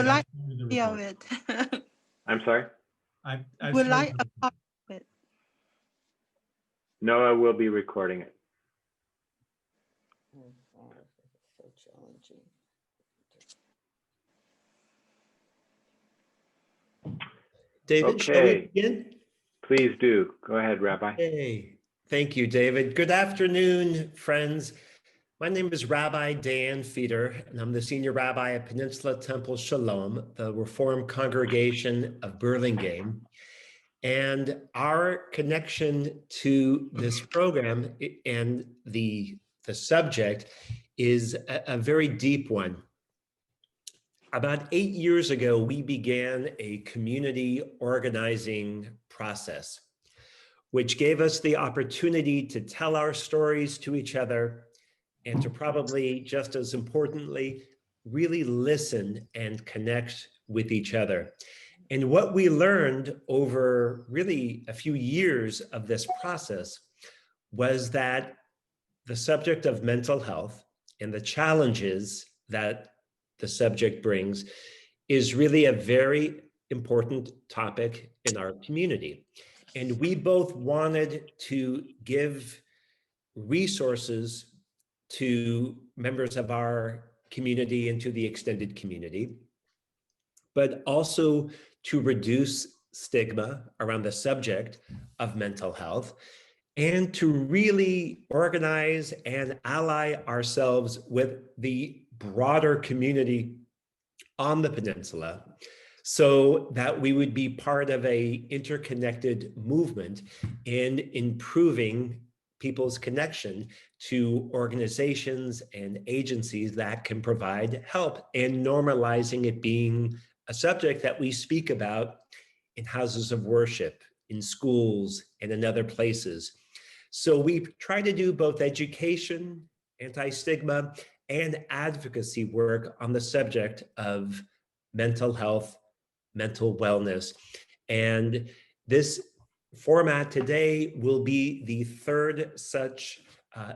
would like started the to hear recording. it. I'm sorry? I've Would started like the a copy of it. Noah will be recording it. So challenging. David, shall we Okay, begin? please do. Go ahead, Rabbi. Hey, thank you, David. Good afternoon, friends. My name is Rabbi Dan Feeder, and I'm the senior rabbi at Peninsula Temple Shalom, the Reformed congregation of Burlingame. And our connection to this program and the subject is a very deep one. About 8 years ago, we began a community organizing process, which gave us the opportunity to tell our stories to each other and to probably, just as importantly, really listen and connect with each other. And what we learned over really a few years of this process was that the subject of mental health and the challenges that the subject brings is really a very important topic in our community. And we both wanted to give resources to members of our community and to the extended community, but also to reduce stigma around the subject of mental health and to really organize and ally ourselves with the broader community on the peninsula so that we would be part of a interconnected movement in improving people's connection to organizations and agencies that can provide help and normalizing it being a subject that we speak about in houses of worship, in schools, and in other places. So we try to do both education, anti-stigma, and advocacy work on the subject of mental health, mental wellness. And this format today will be the third such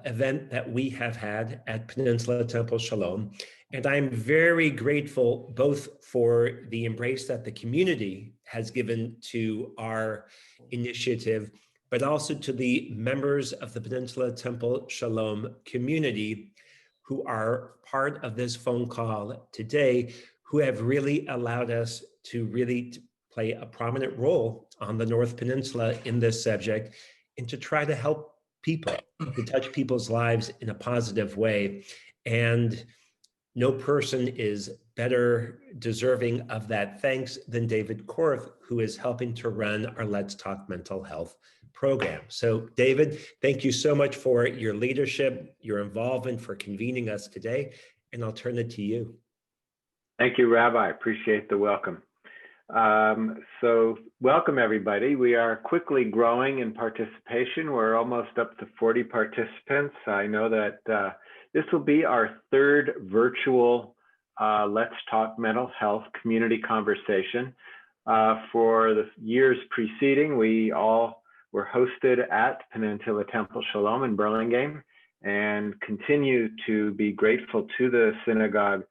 event that we have had at Peninsula Temple Shalom. And I'm very grateful both for the embrace that the community has given to our initiative, but also to the members of the Peninsula Temple Shalom community who are part of this phone call today, who have really allowed us to really play a prominent role on the North Peninsula in this subject and to try to help people, to touch people's lives in a positive way. And no person is better deserving of that thanks than David Korth, who is helping to run our Let's Talk Mental Health program. So David, thank you so much for your leadership, your involvement, for convening us today, and I'll turn it to you. Thank you, Rabbi. Appreciate the welcome. So welcome, everybody. We are quickly growing in participation. We're almost up to 40 participants. I know that this will be our third virtual Let's Talk Mental Health community conversation. For the years preceding, we all were hosted at Peninsula Temple Shalom in Burlingame and continue to be grateful to the synagogue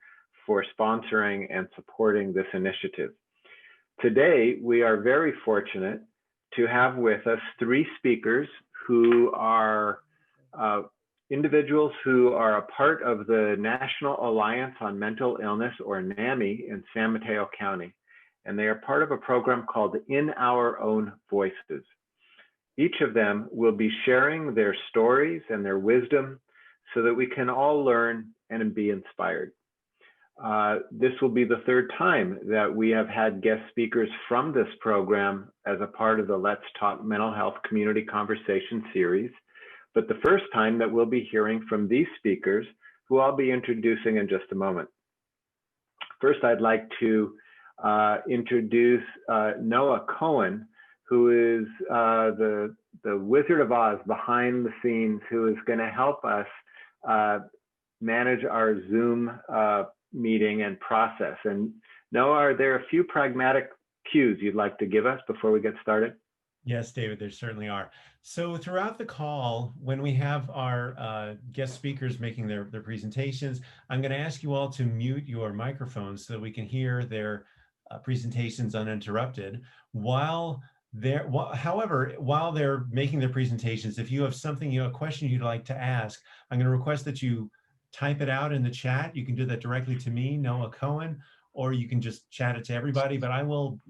for sponsoring and supporting this initiative. Today, we are very fortunate to have with us three speakers who are individuals who are a part of the National Alliance on Mental Illness, or NAMI, in San Mateo County. And they are part of a program called In Our Own Voices. Each of them will be sharing their stories and their wisdom so that we can all learn and be inspired. This will be the third time that we have had guest speakers from this program as a part of the Let's Talk Mental Health Community Conversation series, but the first time that we'll be hearing from these speakers, who I'll be introducing in just a moment. First, I'd like to introduce Noah Cohen, who is the Wizard of Oz behind the scenes, who is going to help us manage our Zoom meeting and process. And Noah, are there a few pragmatic cues you'd like to give us before we get started? Yes, David, there certainly are. So throughout the call, when we have our guest speakers making their presentations, I'm going to ask you all to mute your microphones so that we can hear their presentations uninterrupted. However, while they're making their presentations, if you have something, a question you'd like to ask, I'm going to request that you type it out in the chat. You can do that directly to me, Noah Cohen, or you can just chat it to everybody, but I will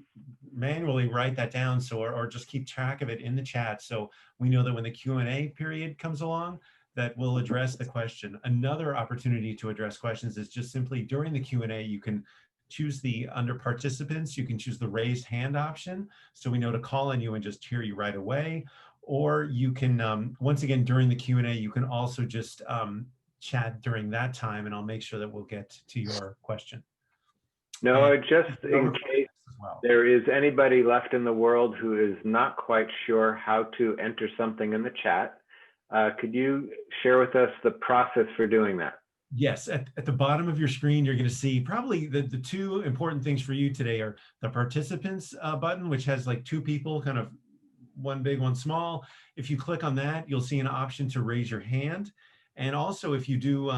manually write that down or just keep track of it in the chat so we know that when the Q&A period comes along that we'll address the question. Another opportunity to address questions is just simply during the Q&A, you can choose under participants, you can choose the raised hand option so we know to call on you and just hear you right away. Or you can, once again, during the Q&A, you can also just chat during that time and I'll make sure that we'll get to your question. No, just in case there is anybody left in the world who is not quite sure how to enter something in the chat, could you share with us the process for doing that? Yes, at the bottom of your screen, you're going to see probably the two important things for you today are the participants button, which has like two people, kind of one big, one small. If you click on that, you'll see an option to raise your hand. And also if you do,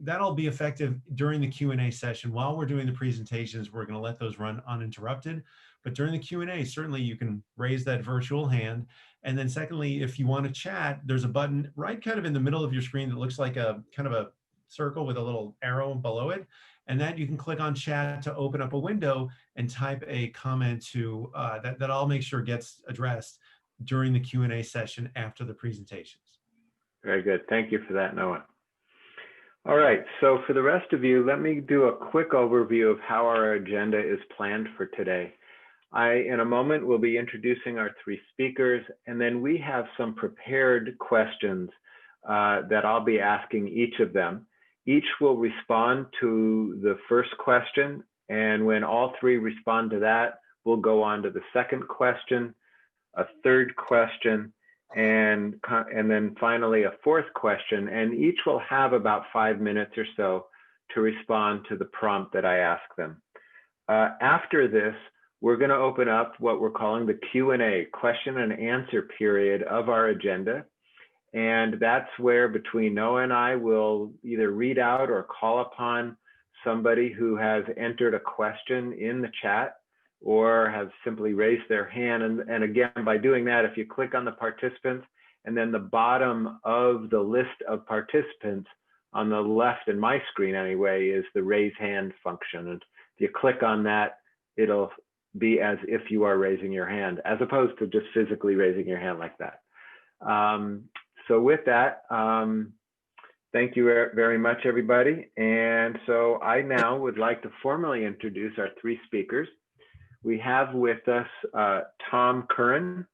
that'll be effective during the Q&A session. While we're doing the presentations, we're going to let those run uninterrupted. But during the Q&A, certainly you can raise that virtual hand. And then secondly, if you want to chat, there's a button right kind of in the middle of your screen that looks like a kind of a circle with a little arrow below it. And that you can click on chat to open up a window and type a comment to that I'll make sure gets addressed during the Q&A session after the presentations. Very good. Thank you for that, Noah. All right, so for the rest of you, let me do a quick overview of how our agenda is planned for today. In a moment, will be introducing our three speakers, and then we have some prepared questions that I'll be asking each of them. Each will respond to the first question, and when all three respond to that, we'll go on to the second question, a third question, and then finally a fourth question, and each will have about 5 minutes or so to respond to the prompt that I ask them. After this, we're going to open up what we're calling the Q&A, question and answer period of our agenda. And that's where between Noah and I will either read out or call upon somebody who has entered a question in the chat or have simply raised their hand. And again, by doing that, if you click on the participants and then the bottom of the list of participants on the left in my screen anyway is the raise hand function. And if you click on that, it'll be as if you are raising your hand as opposed to just physically raising your hand like that. So with that, thank you very much, everybody. And so I now would like to formally introduce our three speakers. We have with us Tom Curran,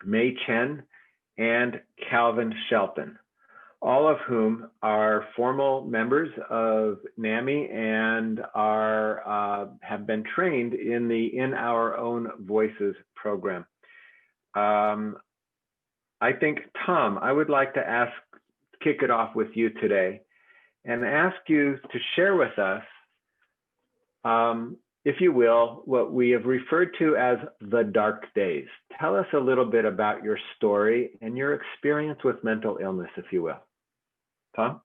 Mei Chen, and Calvin Shelton, all of whom are formal members of NAMI and have been trained in the In Our Own Voices program. I think, Tom, I would like to kick it off with you today and ask you to share with us, if you will, what we have referred to as the dark days. Tell us a little bit about your story and your experience with mental illness, if you will. Tom?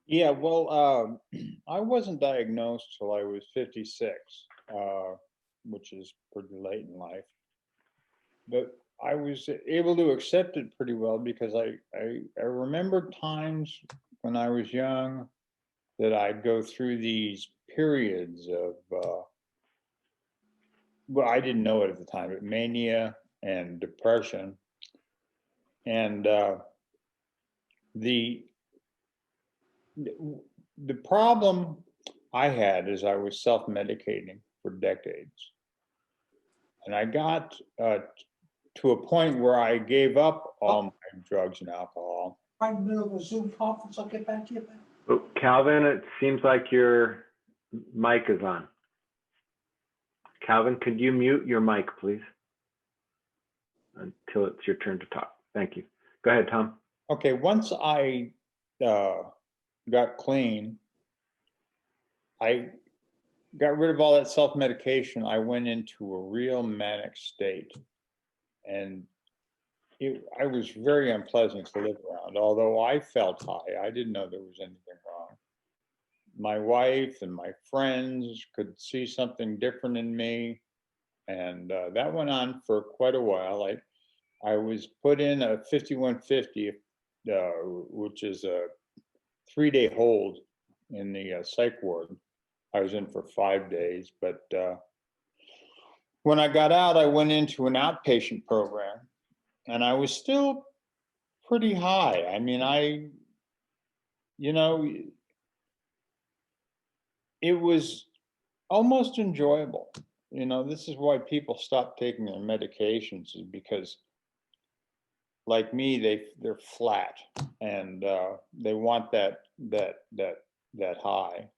Yeah, well, I wasn't diagnosed till I was 56, which is pretty late in life. But I was able to accept it pretty well because I remember times when I was young that I'd go through these periods of, well, I didn't know it at the time, but mania and depression. And the problem I had is I was self-medicating for decades. And I got to a point where I gave up all my drugs and alcohol. Right in the middle of a Zoom conference, I'll get back to you. Oh, Calvin, it seems like your mic is on. Calvin, could you mute your mic, please? Until it's your turn to talk. Thank you. Go ahead, Tom. Okay, once I got clean, I got rid of all that self-medication. I went into a real manic state. and I was very unpleasant to live around. Although I felt high, I didn't know there was anything wrong. My wife and my friends could see something different in me, and that went on for quite a while. I was put in a 5150, which is a 3-day hold in the psych ward. I was in for 5 days, but when I got out, I went into an outpatient program, and I was still pretty high. I mean, you know, it was almost enjoyable. You know, this is why people stop taking their medications, is because, like me, they're flat, and they want that high.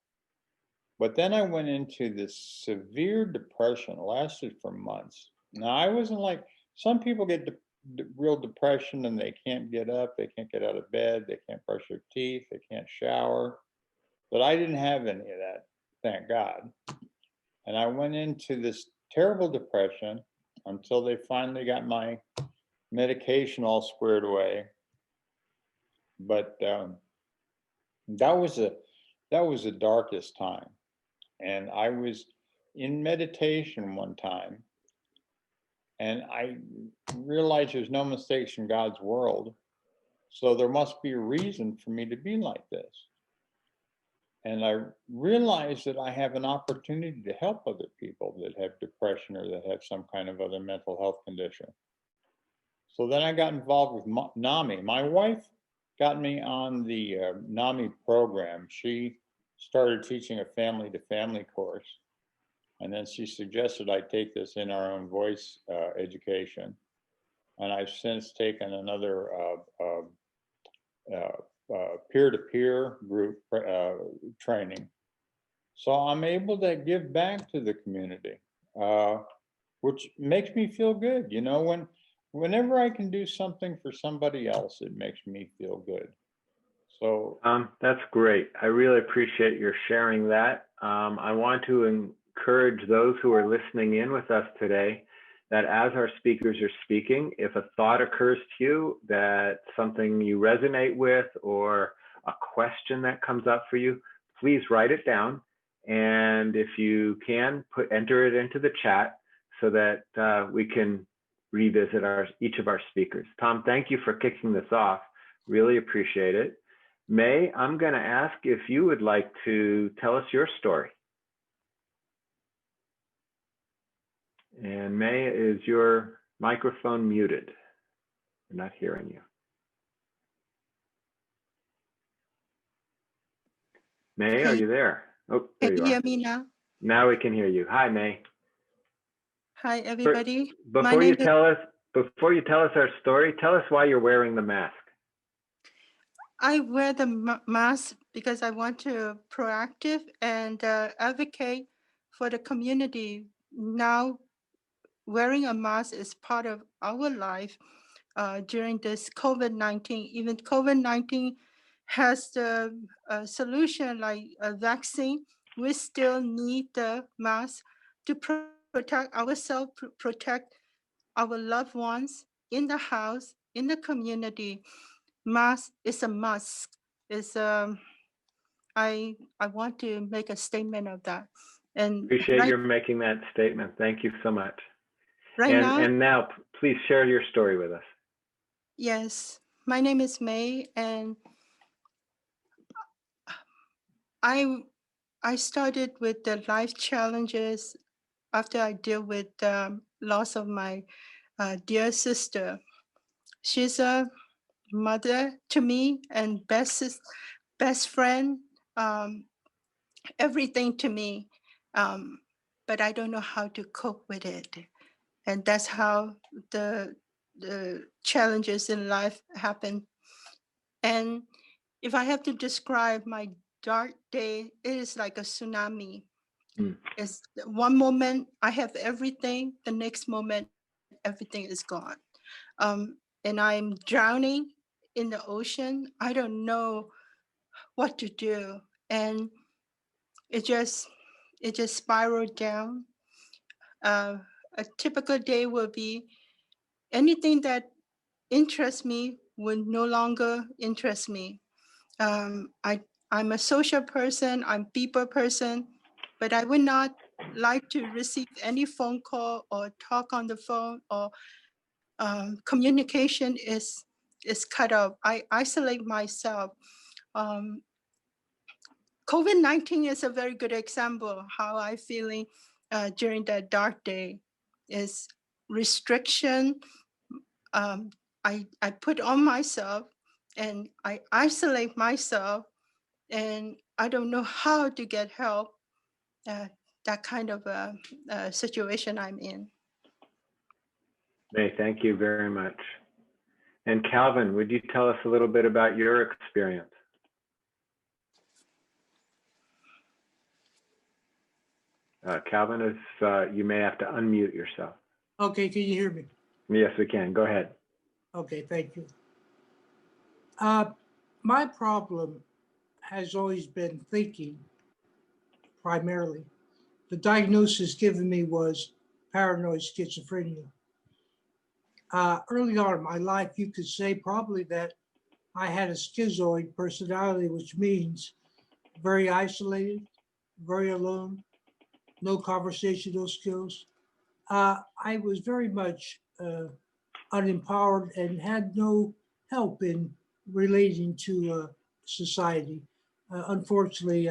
But then I went into this severe depression, lasted for months. Now, I wasn't like, some people get real depression and they can't get up, they can't get out of bed, they can't brush their teeth, they can't shower. But I didn't have any of that, thank God. And I went into this terrible depression until they finally got my medication all squared away. But that was the darkest time. And I was in meditation one time, and I realized there's no mistakes in God's world. So there must be a reason for me to be like this. And I realized that I have an opportunity to help other people that have depression or that have some kind of other mental health condition. So then I got involved with NAMI. My wife got me on the NAMI program. She started teaching a family-to-family course. And then she suggested I take this in our own voice education. And I've since taken another peer-to-peer group training. So I'm able to give back to the community, which makes me feel good. You know, whenever I can do something for somebody else, it makes me feel good. So that's great. I really appreciate your sharing that. I want to encourage those who are listening in with us today that as our speakers are speaking, if a thought occurs to you, that something you resonate with, or a question that comes up for you, please write it down. And if you can, enter it into the chat so that we can revisit each of our speakers. Tom, thank you for kicking this off. Really appreciate it. May, I'm going to ask if you would like to tell us your story. And May, is your microphone muted? I'm not hearing you. May, are you there? Oh, there Can you you hear are. me now? Now we can hear you. Hi, May. Hi, everybody. Before you tell us our story, tell us why you're wearing the mask. I wear the mask because I want to proactive and advocate for the community. Now, wearing a mask is part of our life during this COVID-19. Even COVID-19 has the solution like a vaccine. We still need the mask to protect ourselves, protect our loved ones in the house, in the community. Mask is a must. I want to make a statement of that. And Appreciate your making that statement. Thank you so much. Right now, and now, please share your story with us. Yes, my name is May, and I started with the life challenges after I deal with loss of my dear sister. She's a mother to me and best friend, everything to me. But I don't know how to cope with it, and that's how the challenges in life happen. And if I have to describe my dark day, it is like a tsunami. It's one moment I have everything, the next moment everything is gone. And I'm drowning in the ocean. I don't know what to do. And it just spiraled down. A typical day will be anything that interests me would no longer interest me. I'm a social person, I'm people person, but I would not like to receive any phone call or talk on the phone, or communication is cut off. I isolate myself. COVID-19 is a very good example of how I feeling during that dark day. Is restriction. I put on myself and I isolate myself, and I don't know how to get help. That kind of a situation I'm in. May, thank you very much. And Calvin, would you tell us a little bit about your experience? Calvin, you may have to unmute yourself. Okay, can you hear me? Yes, we can. Go ahead. Okay, thank you. My problem has always been thinking, primarily. The diagnosis given me was paranoid schizophrenia. Early on in my life, you could say probably that I had a schizoid personality, which means very isolated, very alone, no conversational skills. I was very much unempowered and had no help in relating to society. Unfortunately,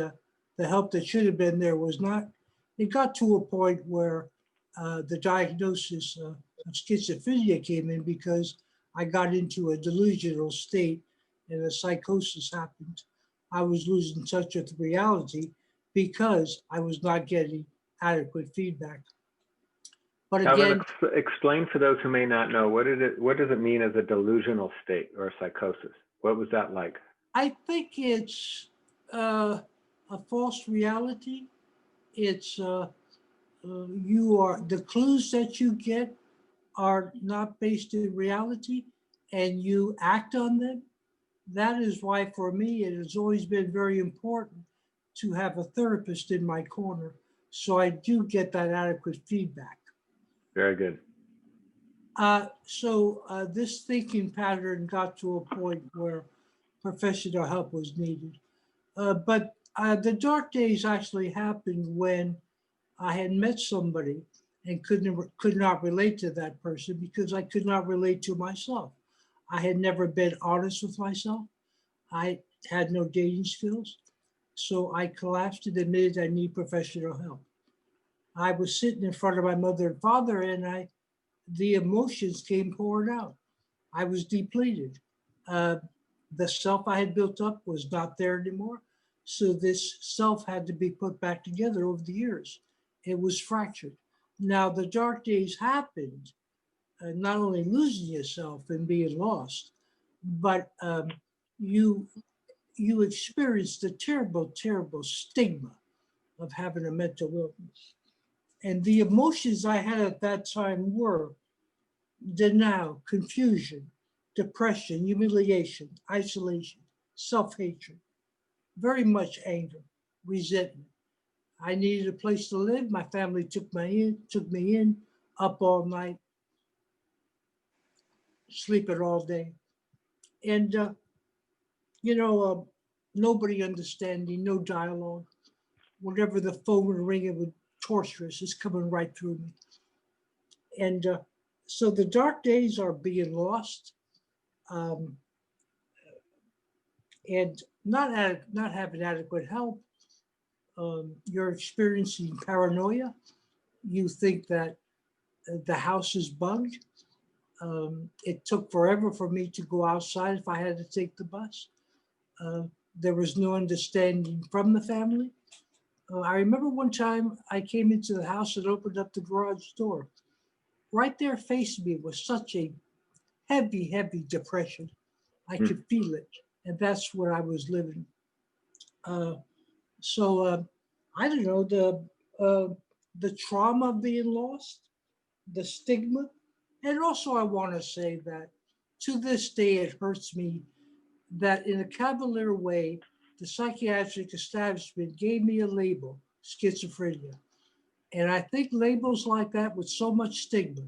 the help that should have been there was not. It got to a point where the diagnosis of schizophrenia came in because I got into a delusional state and a psychosis happened. I was losing touch with reality because I was not getting adequate feedback. But Calvin, again, explain for those who may not know, what does it mean as a delusional state or a psychosis? What was that like? I think it's a false reality. It's the clues that you get are not based in reality, and you act on them. That is why, for me, it has always been very important to have a therapist in my corner, so I do get that adequate feedback. Very good. So this thinking pattern got to a point where professional help was needed. But the dark days actually happened when I had met somebody and could not relate to that person because I could not relate to myself. I had never been honest with myself. I had no dating skills. So I collapsed and admitted I need professional help. I was sitting in front of my mother and father, and the emotions came pouring out. I was depleted. The self I had built up was not there anymore. So this self had to be put back together over the years. It was fractured. Now the dark days happened, not only losing yourself and being lost, but you experienced the terrible, terrible stigma of having a mental illness. And the emotions I had at that time were denial, confusion, depression, humiliation, isolation, self-hatred, very much anger, resentment. I needed a place to live. My family took me in, up all night, sleeping all day. And, nobody understanding, no dialogue. Whenever the phone would ring, it would torturous. It's coming right through me. And so the dark days are being lost. And not having adequate help, you're experiencing paranoia. You think that the house is bugged. It took forever for me to go outside if I had to take the bus. There was no understanding from the family. I remember one time I came into the house and opened up the garage door. Right there facing me was such a heavy, heavy depression. I could feel it. And that's where I was living. So I don't know, the trauma of being lost, the stigma. And also I want to say that to this day, it hurts me that in a cavalier way, the psychiatric establishment gave me a label, schizophrenia. And I think labels like that with so much stigma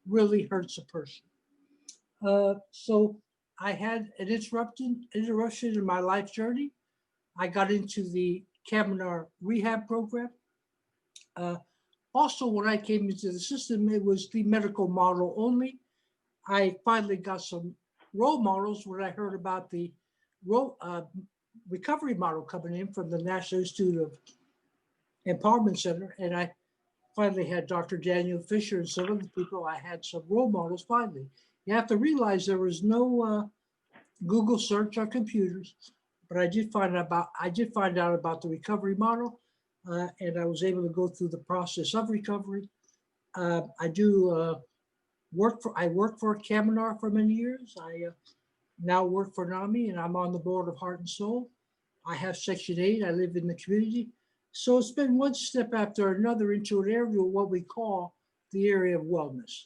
really hurts a person. So I had an interruption in my life journey. I got into the Kamenar rehab program. Also, when I came into the system, it was the medical model only. I finally got some role models when I heard about the recovery model coming in from the National Institute of Empowerment Center. And I finally had Dr. Daniel Fisher and some other people. I had some role models finally. You have to realize there was no Google search on computers, but I did find out about the recovery model, and I was able to go through the process of recovery. I worked for Kamenar for many years. I now work for NAMI, and I'm on the board of Heart and Soul. I have Section 8. I live in the community. So it's been one step after another into an area of what we call the area of wellness.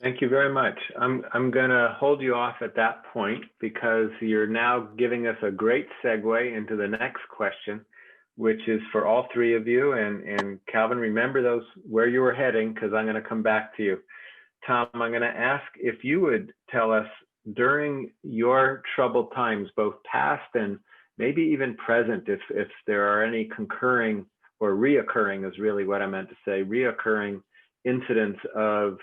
Thank you very much. I'm going to hold you off at that point because you're now giving us a great segue into the next question, which is for all three of you. And Calvin, remember those where you were heading, because I'm going to come back to you. Tom, I'm going to ask if you would tell us during your troubled times, both past and maybe even present, if there are any concurring or reoccurring is really what I meant to say, reoccurring incidents of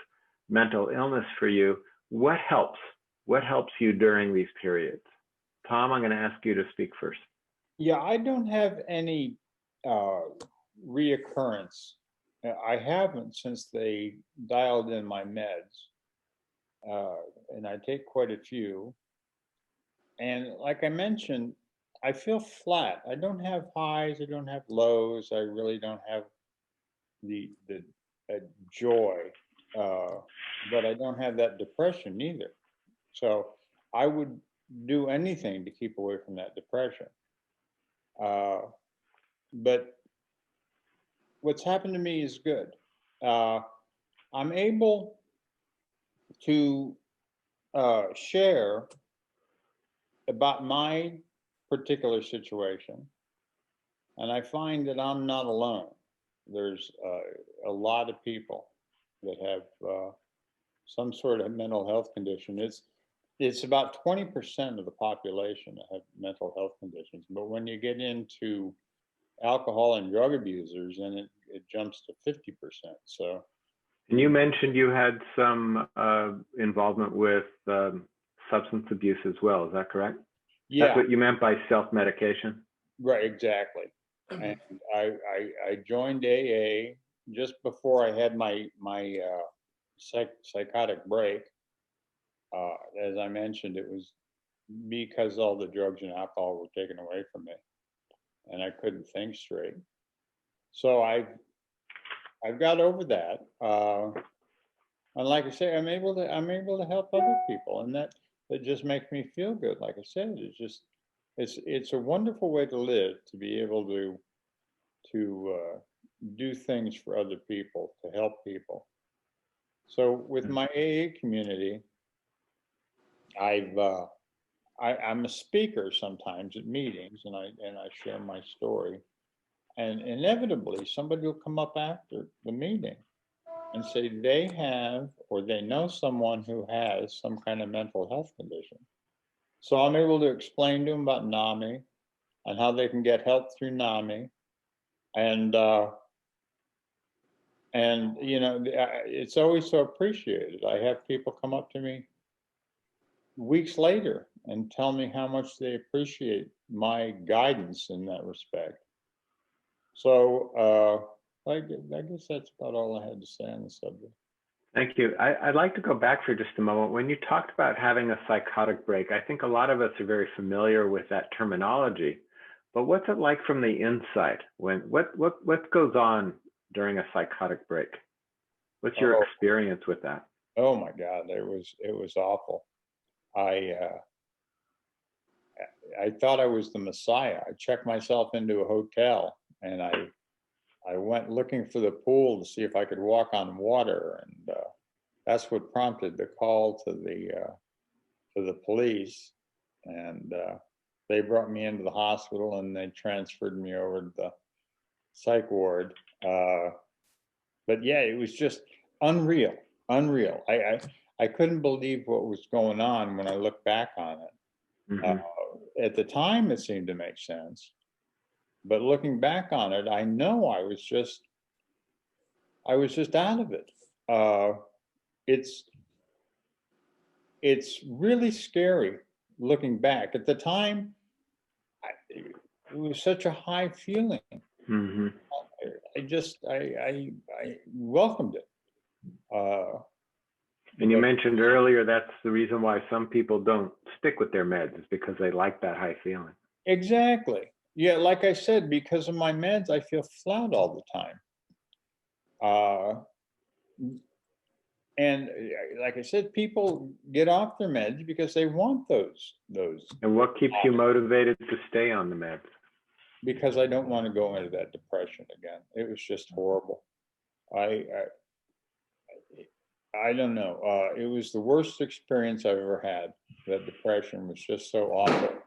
mental illness for you, what helps? What helps you during these periods? Tom, I'm going to ask you to speak first. Yeah, I don't have any reoccurrence. I haven't since they dialed in my meds, and I take quite a few. And like I mentioned, I feel flat. I don't have highs. I don't have lows. I really don't have the joy, but I don't have that depression either. So I would do anything to keep away from that depression. But what's happened to me is good. I'm able to share about my particular situation, and I find that I'm not alone. There's a lot of people that have some sort of mental health condition. It's about 20% of the population that have mental health conditions, but when you get into alcohol and drug abusers, then it jumps to 50%. So, and you mentioned you had some involvement with substance abuse as well. Is that correct? yeah, That's what you meant by self-medication? right, exactly. And I joined AA just before I had my psychotic break. As I mentioned, it was because all the drugs and alcohol were taken away from me, and I couldn't think straight. So I've got over that, and like I say, I'm able to help other people, and that just makes me feel good. Like I said, it's a wonderful way to live, to be able to do things for other people, to help people. So with my AA community, I'm a speaker sometimes at meetings, and I share my story, and inevitably somebody will come up after the meeting and say they have or they know someone who has some kind of mental health condition. So I'm able to explain to them about NAMI and how they can get help through NAMI, and you know, it's always so appreciated. I have people come up to me weeks later and tell me how much they appreciate my guidance in that respect. So I guess that's about all I had to say on the subject. Thank you. I'd like to go back for just a moment. When you talked about having a psychotic break, I think a lot of us are very familiar with that terminology, but what's it like from the inside? What goes on during a psychotic break? What's your experience with that? Oh my God, it was awful. I thought I was the Messiah. I checked myself into a hotel, and I went looking for the pool to see if I could walk on water, and that's what prompted the call to the police, and they brought me into the hospital, and they transferred me over to the psych ward. But yeah, it was just unreal. I couldn't believe what was going on when I look back on it. Mhm. At the time, it seemed to make sense, but looking back on it, I know I was just out of it. It's really scary looking back. At the time, it was such a high feeling. Mhm. I welcomed it. And you But- mentioned earlier that's the reason why some people don't stick with their meds, is because they like that high feeling. Exactly. Yeah, like I said, because of my meds, I feel flat all the time. And like I said, people get off their meds because they want those. And what keeps you motivated to stay on the meds? Because I don't want to go into that depression again. It was just horrible. I don't know. It was the worst experience I've ever had. That depression was just so awful.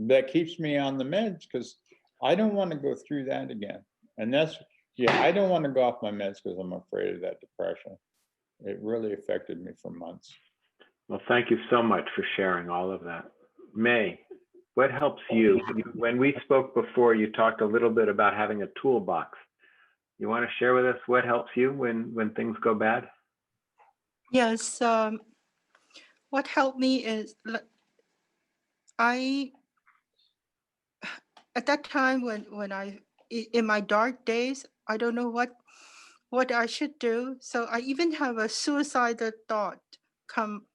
That keeps me on the meds because I don't want to go through that again. And I don't want to go off my meds because I'm afraid of that depression. It really affected me for months. Well, thank you so much for sharing all of that. May, what helps you? When we spoke before, you talked a little bit about having a toolbox. You want to share with us what helps you when things go bad? Yes. What helped me is I, at that time when in my dark days, I don't know what I should do. So I even have a suicidal thought come,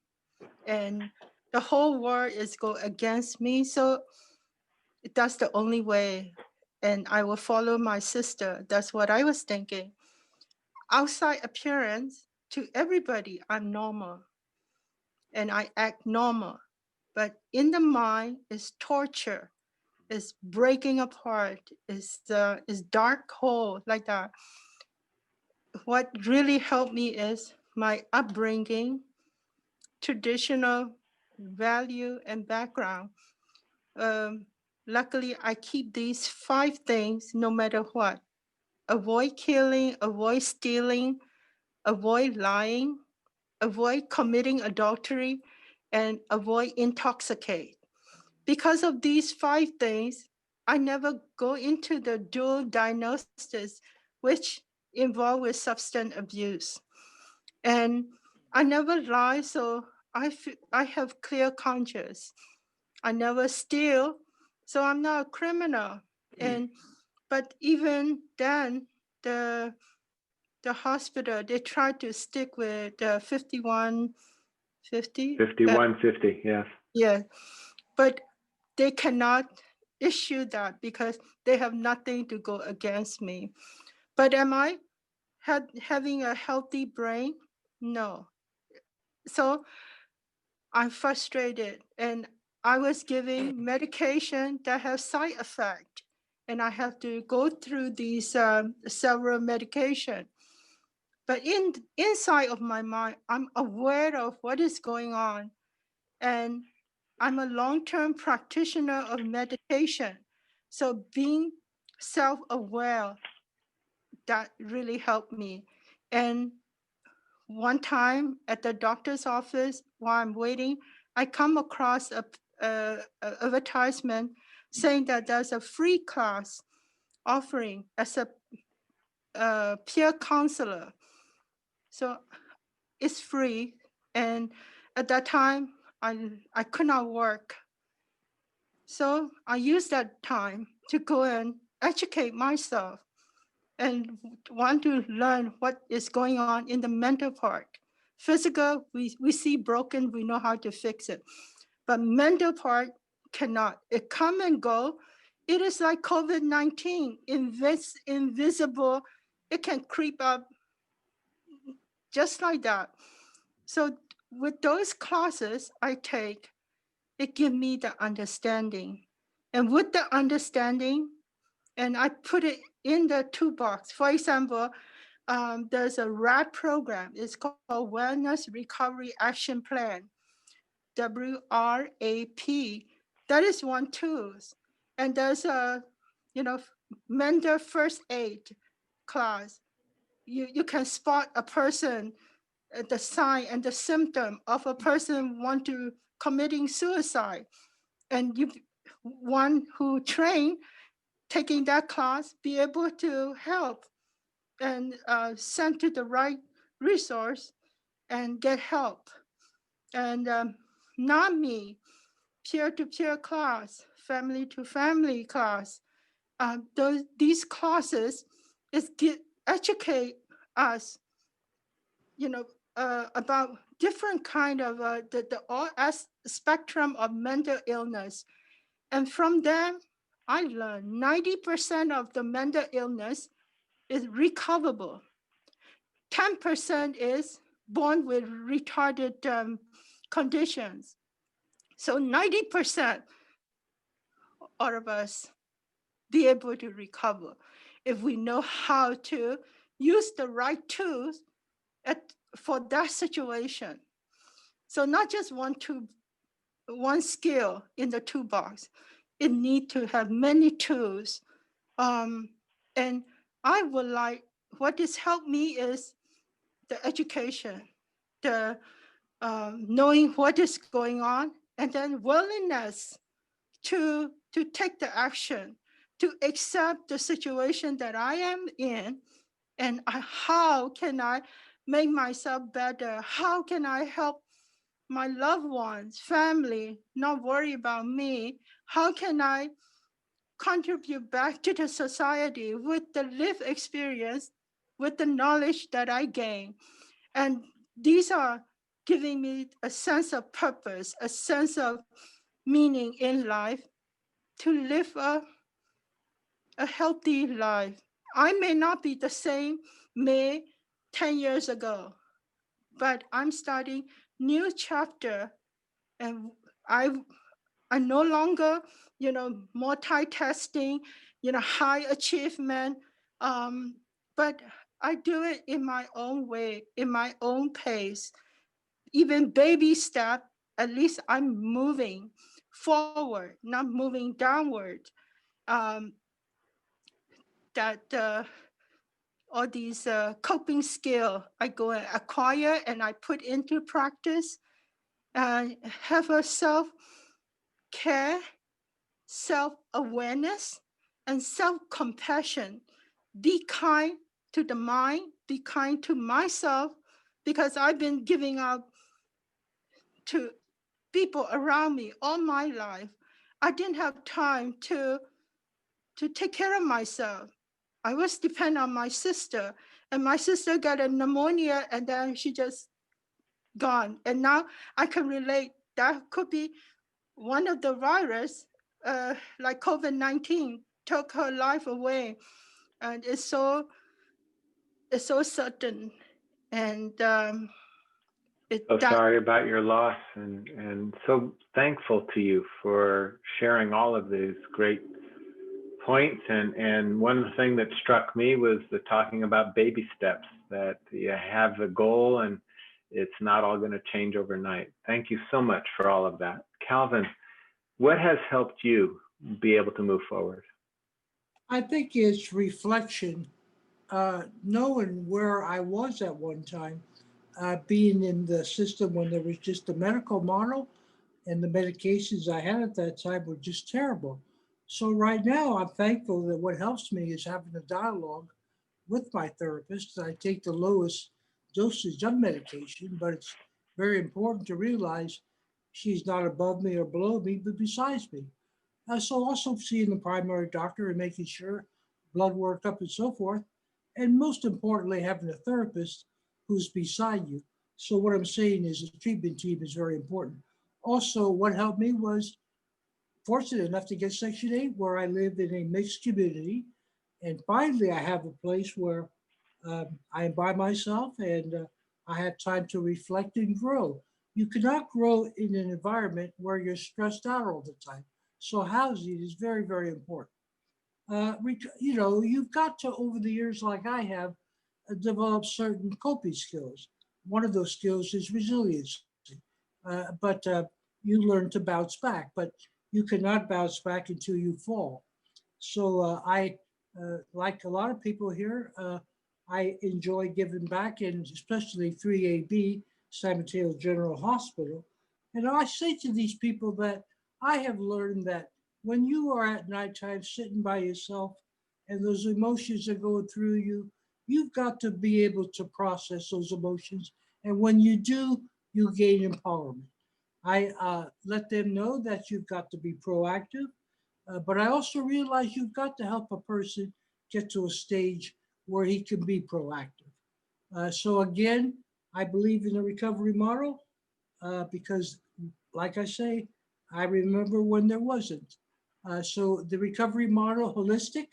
and the whole world is go against me. So that's the only way, and I will follow my sister. That's what I was thinking. Outside appearance, to everybody, I'm normal and I act normal. But in the mind is torture, is breaking apart, is dark hole like that. What really helped me is my upbringing, traditional value and background. Luckily, I keep these 5 things no matter what. Avoid killing, avoid stealing, avoid lying, avoid committing adultery, and avoid intoxicate. Because of these 5 things, I never go into the dual diagnosis, which involve with substance abuse. And I never lie, so I have clear conscience. I never steal, so I'm not a criminal. But even then, the hospital, they try to stick with 5150. 5150, yes. Yeah, but they cannot issue that because they have nothing to go against me. But am I having a healthy brain? No. So I'm frustrated, and I was giving medication that has side effect, and I have to go through these several medication. But inside of my mind, I'm aware of what is going on, and I'm a long-term practitioner of meditation. So being self-aware, that really helped me. And one time at the doctor's office, while I'm waiting, I come across a advertisement saying that there's a free class offering as a peer counselor. So it's free. And at that time, I could not work. So I used that time to go and educate myself and want to learn what is going on in the mental part. Physical, we see broken, we know how to fix it. But mental part cannot. It come and go. It is like COVID-19, invisible. It can creep up just like that. So with those classes I take, it gives me the understanding. And with the understanding, and I put it in the toolbox. For example, there's a WRAP program. It's called Wellness Recovery Action Plan, WRAP. That is one tool. And there's a, mental first aid class. You can spot a person the sign and the symptom of a person want to committing suicide. And you, one who trained, taking that class, be able to help and send to the right resource and get help. And NAMI, peer-to-peer class, family-to-family class, these classes educate us, about different kind of the all spectrum of mental illness. And from them, I learned 90% of the mental illness is recoverable. 10% is born with retarded conditions. So 90% all of us be able to recover if we know how to use the right tools for that situation. So not just one skill in the toolbox. It need to have many tools. And I would like, what has helped me is the education, the knowing what is going on, and then willingness to take the action, to accept the situation that I am in, and how can I make myself better? How can I help my loved ones, family, not worry about me? How can I contribute back to the society with the lived experience, with the knowledge that I gain? And these are giving me a sense of purpose, a sense of meaning in life, to live a healthy life. I may not be the same May 10 years ago, but I'm starting new chapter, and I no longer, multitasking, high achievement, but I do it in my own way, in my own pace, even baby step. At least I'm moving forward, not moving downward. That all these coping skill I go and acquire and I put into practice, have a self-care, self-awareness, and self-compassion. Be kind to the mind, be kind to myself, because I've been giving up to people around me all my life. I didn't have time to take care of myself. I was dependent on my sister, and my sister got a pneumonia, and then she just gone. And now I can relate, that could be one of the virus, like COVID-19 took her life away. And it's so sudden. And So sorry about your loss, and so thankful to you for sharing all of these great points. And one thing that struck me was the talking about baby steps, that you have a goal and it's not all going to change overnight. Thank you so much for all of that. Calvin, what has helped you be able to move forward? I think it's reflection, knowing where I was at one time, being in the system when there was just a medical model and the medications I had at that time were just terrible. So right now, I'm thankful that what helps me is having a dialogue with my therapist. I take the lowest dosage of medication, but it's very important to realize she's not above me or below me, but besides me. So also seeing the primary doctor and making sure blood work up and so forth. And most importantly, having a therapist who's beside you. So what I'm saying is the treatment team is very important. Also, what helped me was fortunate enough to get Section 8, where I live in a mixed community. And finally, I have a place where I am by myself, and I have time to reflect and grow. You cannot grow in an environment where you're stressed out all the time. So housing is very, very important. You've got to, over the years, like I have, develop certain coping skills. One of those skills is resilience, but you learn to bounce back, but you cannot bounce back until you fall. So I, like a lot of people here, I enjoy giving back, and especially 3AB, San Mateo General Hospital. And I say to these people that I have learned that when you are at nighttime sitting by yourself and those emotions are going through you, you've got to be able to process those emotions. And when you do, you gain empowerment. I let them know that you've got to be proactive, but I also realize you've got to help a person get to a stage where he can be proactive. So again, I believe in the recovery model because, like I say, I remember when there wasn't. So the recovery model, holistic,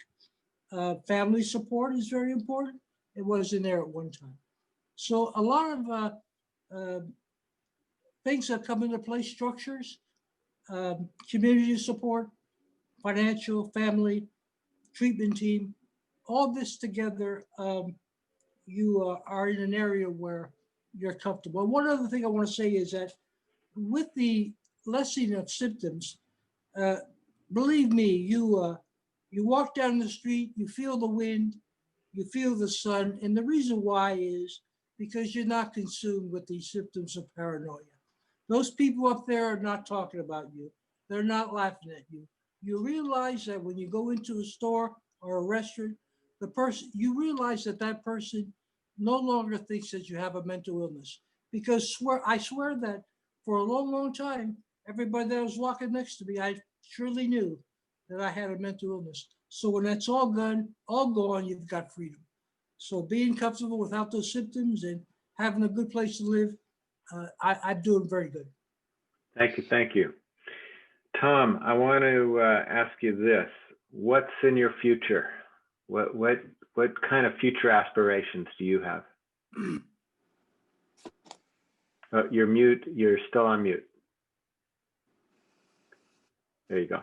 family support is very important. It wasn't there at one time. So a lot of things that come into play, structures, community support, financial, family, treatment team, all this together, you are in an area where you're comfortable. One other thing I want to say is that with the lessening of symptoms, uh, believe me, you walk down the street, you feel the wind, you feel the sun, and the reason why is because you're not consumed with these symptoms of paranoia. Those people up there are not talking about you. They're not laughing at you. You realize that when you go into a store or a restaurant, the person, you realize that that person no longer thinks that you have a mental illness. Because I swear that for a long, long time, everybody that was walking next to me, I surely knew that I had a mental illness. So when that's all gone, you've got freedom. So being comfortable without those symptoms and having a good place to live, I'm doing very good. Thank you. Thank you. Tom, I want to ask you this. What's in your future? What kind of future aspirations do you have? You're mute. You're still on mute. There you go.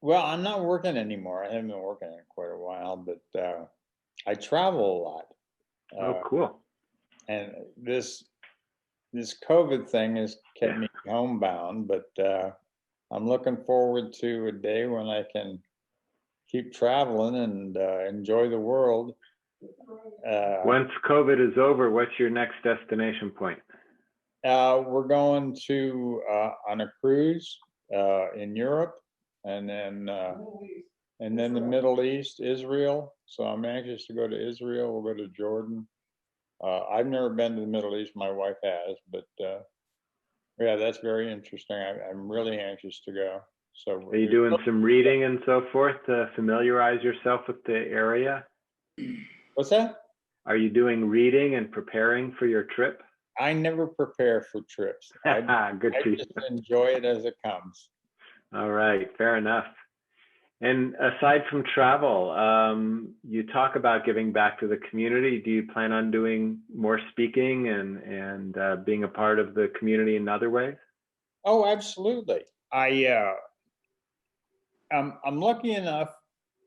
Well, I'm not working anymore. I haven't been working in quite a while, but I travel a lot. Oh, cool. And this COVID thing has kept me homebound, but I'm looking forward to a day when I can keep traveling and enjoy the world. Once COVID is over, what's your next destination point? We're going to on a cruise in Europe, and then the Middle East, Israel. So I'm anxious to go to Israel. We'll go to Jordan. I've never been to the Middle East. My wife has, but yeah, that's very interesting. I'm really anxious to go. So are you doing some reading and so forth to familiarize yourself with the area? What's that? Are you doing reading and preparing for your trip? I never prepare for trips. I just enjoy it as it comes. All right, fair enough. And aside from travel, you talk about giving back to the community. Do you plan on doing more speaking and being a part of the community in other ways? Oh, absolutely. I'm lucky enough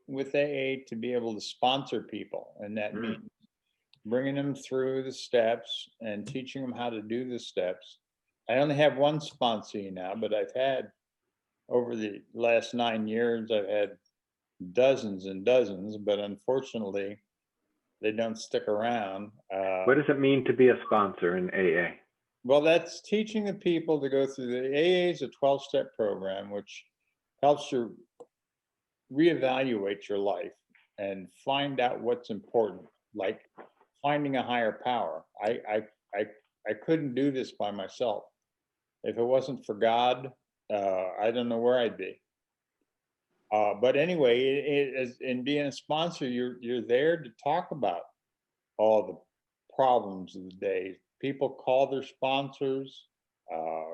with AA to be able to sponsor people, and that means bringing them through the steps and teaching them how to do the steps. I only have one sponsee now, but I've had, over the last 9 years, I've had dozens and dozens, but unfortunately, they don't stick around. What does it mean to be a sponsor in AA? Well, that's teaching the people to go through the AA is a 12-step program, which helps you reevaluate your life and find out what's important, like finding a higher power. I couldn't do this by myself. If it wasn't for God, I don't know where I'd be. But anyway, in being a sponsor, you're there to talk about all the problems of the day. People call their sponsors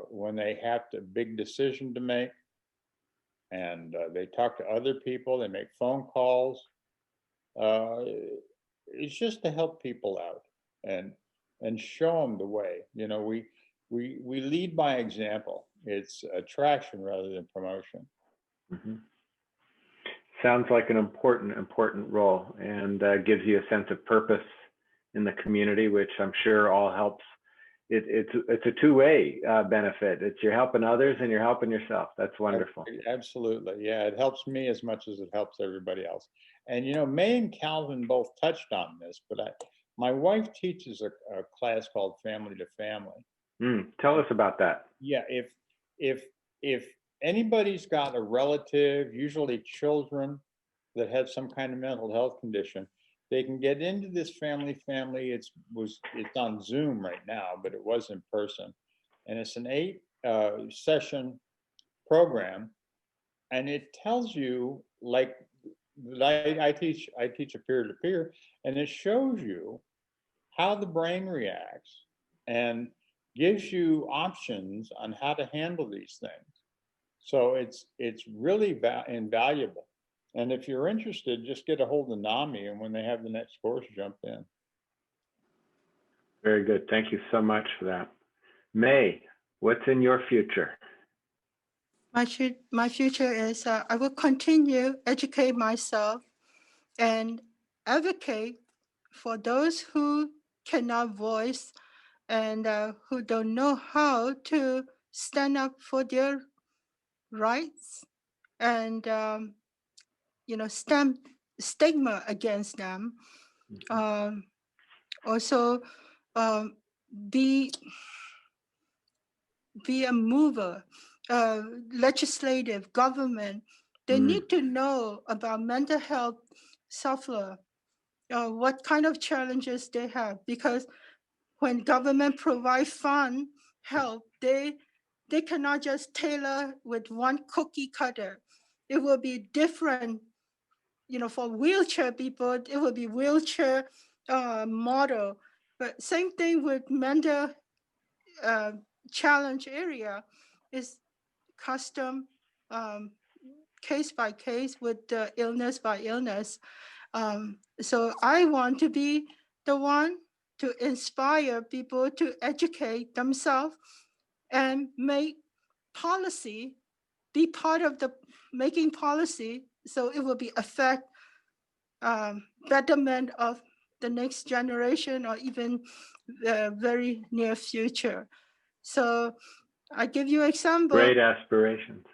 when they have a big decision to make, and they talk to other people. They make phone calls. It's just to help people out and show them the way. You know, we lead by example. It's attraction rather than promotion. Mm-hmm. Sounds like an important role, and gives you a sense of purpose in the community, which I'm sure all helps it's a two-way benefit. It's you're helping others and you're helping yourself. That's wonderful. Absolutely. Yeah, it helps me as much as it helps everybody else. And you know, May and Calvin both touched on this, but my wife teaches a class called Family to Family. Tell us about that. Yeah, if anybody's got a relative, usually children, that have some kind of mental health condition, they can get into this family. It's on Zoom right now, but it was in person, and it's an 8-session program, and it tells you, like, I teach a peer-to-peer, and it shows you how the brain reacts and gives you options on how to handle these things. So it's really invaluable. And if you're interested, just get a hold of NAMI, and when they have the next course, jump in. Very good. Thank you so much for that. May, what's in your future? My future is I will continue educate myself and advocate for those who cannot voice and who don't know how to stand up for their rights, and stigma against them. Also, be a mover, legislative, government. They need to know about mental health sufferer, what kind of challenges they have, because when government provide fund help, they cannot just tailor with one cookie cutter. It will be different. For wheelchair people, it will be wheelchair model. But same thing with mental challenge area, is custom, case by case, with illness by illness. So I want to be the one to inspire people to educate themselves and make policy, be part of the making policy, so it will be affect betterment of the next generation, or even the very near future. So I give you example. Great aspirations.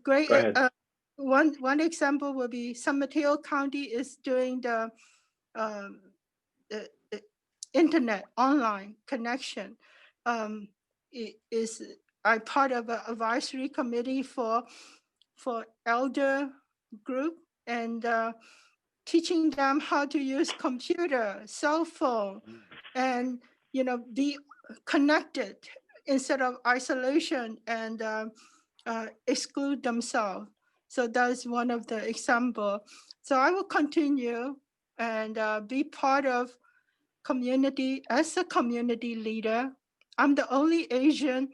Great. Go ahead. One example will be San Mateo County is doing the internet online connection. I'm part of an advisory committee for elder group, and teaching them how to use computer, cell phone, and be connected instead of isolation and exclude themselves. So that's one of the example. So I will continue and be part of community as a community leader. I'm the only Asian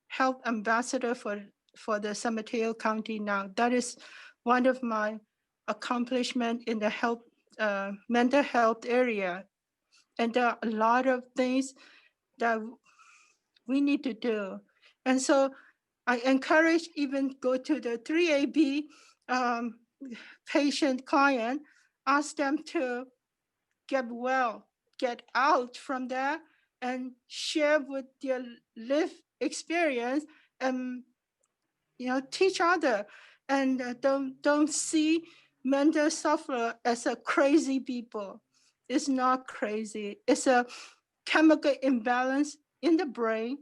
health ambassador for the San Mateo County now. That is one of my accomplishment in the health, mental health area. And there are a lot of things that we need to do. And so I encourage, even go to the 3AB patient client, ask them to get well, get out from there, and share with their lived experience, and teach other, and don't see mental sufferer as a crazy people. It's not crazy. It's a chemical imbalance in the brain.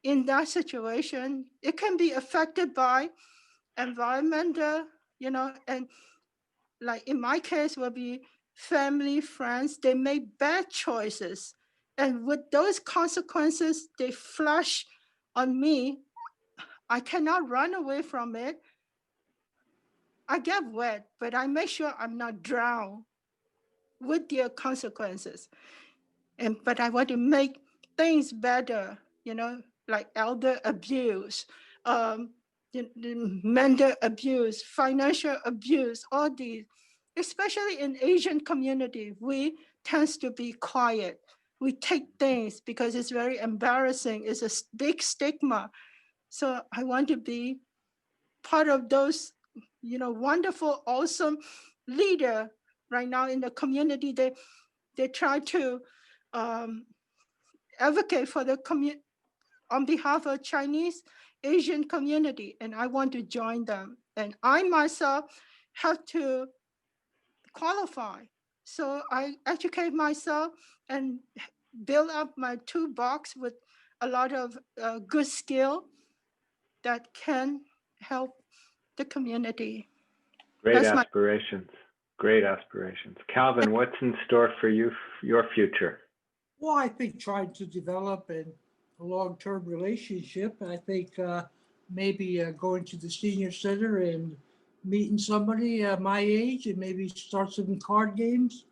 In that situation, it can be affected by environmental, and like in my case will be family, friends, they make bad choices. And with those consequences, they flash on me. I cannot run away from it. I get wet, but I make sure I'm not drowned with their consequences. But I want to make things better, like elder abuse, mental abuse, financial abuse, all these. Especially in Asian community, we tends to be quiet. We take things because it's very embarrassing. It's a big stigma. So I want to be part of those, wonderful, awesome leader right now in the community. They try to advocate for the on behalf of Chinese Asian community, and I want to join them. And I myself have to qualify. So I educate myself and build up my toolbox with a lot of good skill that can help the community. Great That's aspirations. Great aspirations. Calvin, what's in store for you, your future? Well, I think trying to develop a long-term relationship. I think maybe going to the senior center and meeting somebody my age and maybe start some card games.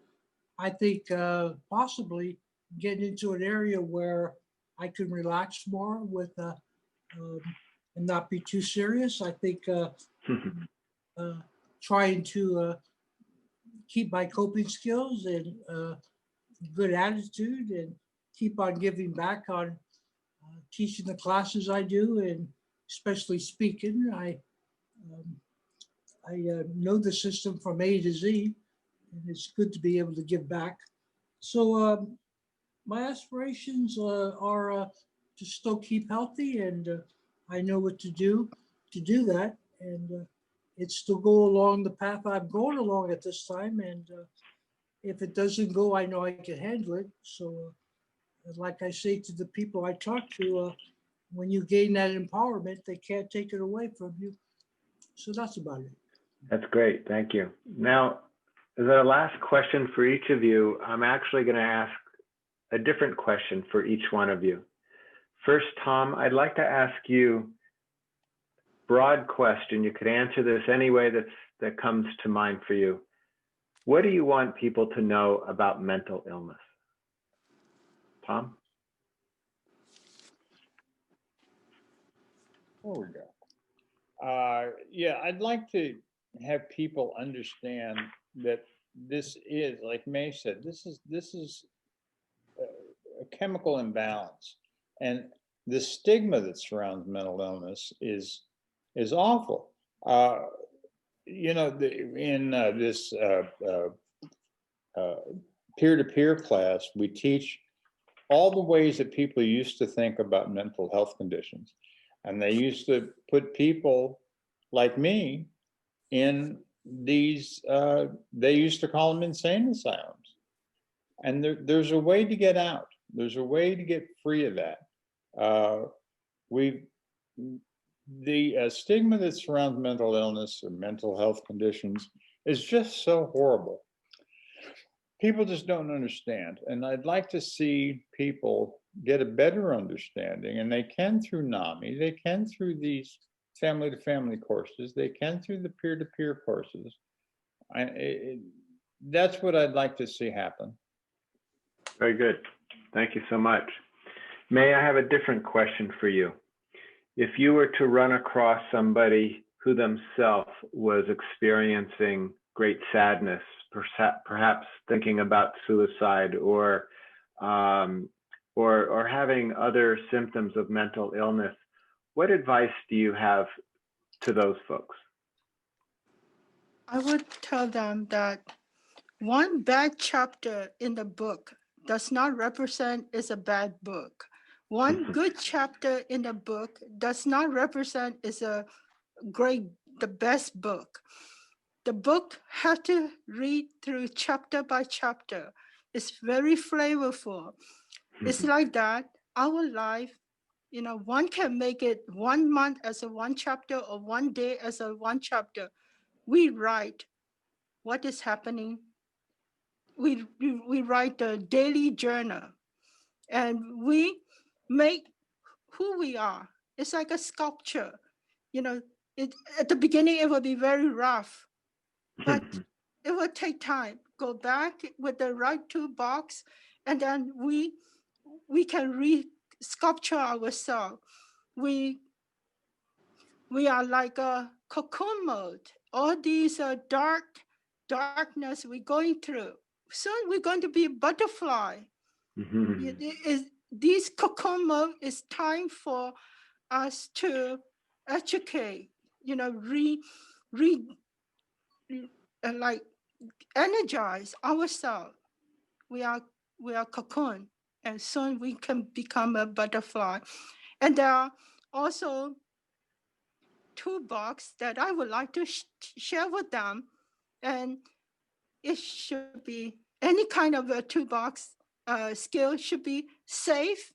I think possibly getting into an area where I can relax more with and not be too serious. I think trying to keep my coping skills and good attitude and keep on giving back on teaching the classes I do, and especially speaking. I know the system from A to Z, and it's good to be able to give back. So my aspirations are to still keep healthy, and I know what to do that, and it's to go along the path I'm going along at this time. And if it doesn't go, I know I can handle it. So like I say to the people I talk to, when you gain that empowerment, they can't take it away from you. So that's about it. That's great. Thank you. Now, as our last question for each of you, I'm actually going to ask a different question for each one of you. First, Tom, I'd like to ask you a broad question. You could answer this any way that comes to mind for you. What do you want people to know about mental illness? Tom? There we go. Yeah, I'd like to have people understand that this is, like May said, this is a chemical imbalance, and the stigma that surrounds mental illness is awful. You know, in this peer-to-peer class, we teach all the ways that people used to think about mental health conditions. And they used to put people like me in these, they used to call them insane asylums. And there's a way to get out. There's a way to get free of that. The stigma that surrounds mental illness or mental health conditions is just so horrible. People just don't understand. And I'd like to see people get a better understanding, and they can through NAMI, they can through these family-to-family courses, they can through the peer-to-peer courses. That's what I'd like to see happen. Very good. Thank you so much. May I have a different question for you? If you were to run across somebody who themselves was experiencing great sadness, perhaps thinking about suicide or having other symptoms of mental illness, what advice do you have to those folks? I would tell them that one bad chapter in the book does not represent it's a bad book. One good chapter in the book does not represent it's a the best book. The book has to read through chapter by chapter. It's very flavorful. It's like that. Our life, you know, one can make it 1 month as a one chapter or 1 day as a one chapter. We write what is happening. We write the daily journal, and we make who we are. It's like a sculpture. You know, at the beginning, it will be very rough, but it will take time. Go back with the right toolbox, and then we can re-sculpture ourselves. We are like a cocoon mode. All these darkness we're going through. Soon we're going to be a butterfly. This cocoon mode is time for us to educate, you know, like energize ourselves. We are cocoon. and soon we can become a butterfly. And there are also toolbox that I would like to share with them. And it should be any kind of a toolbox skill should be safe,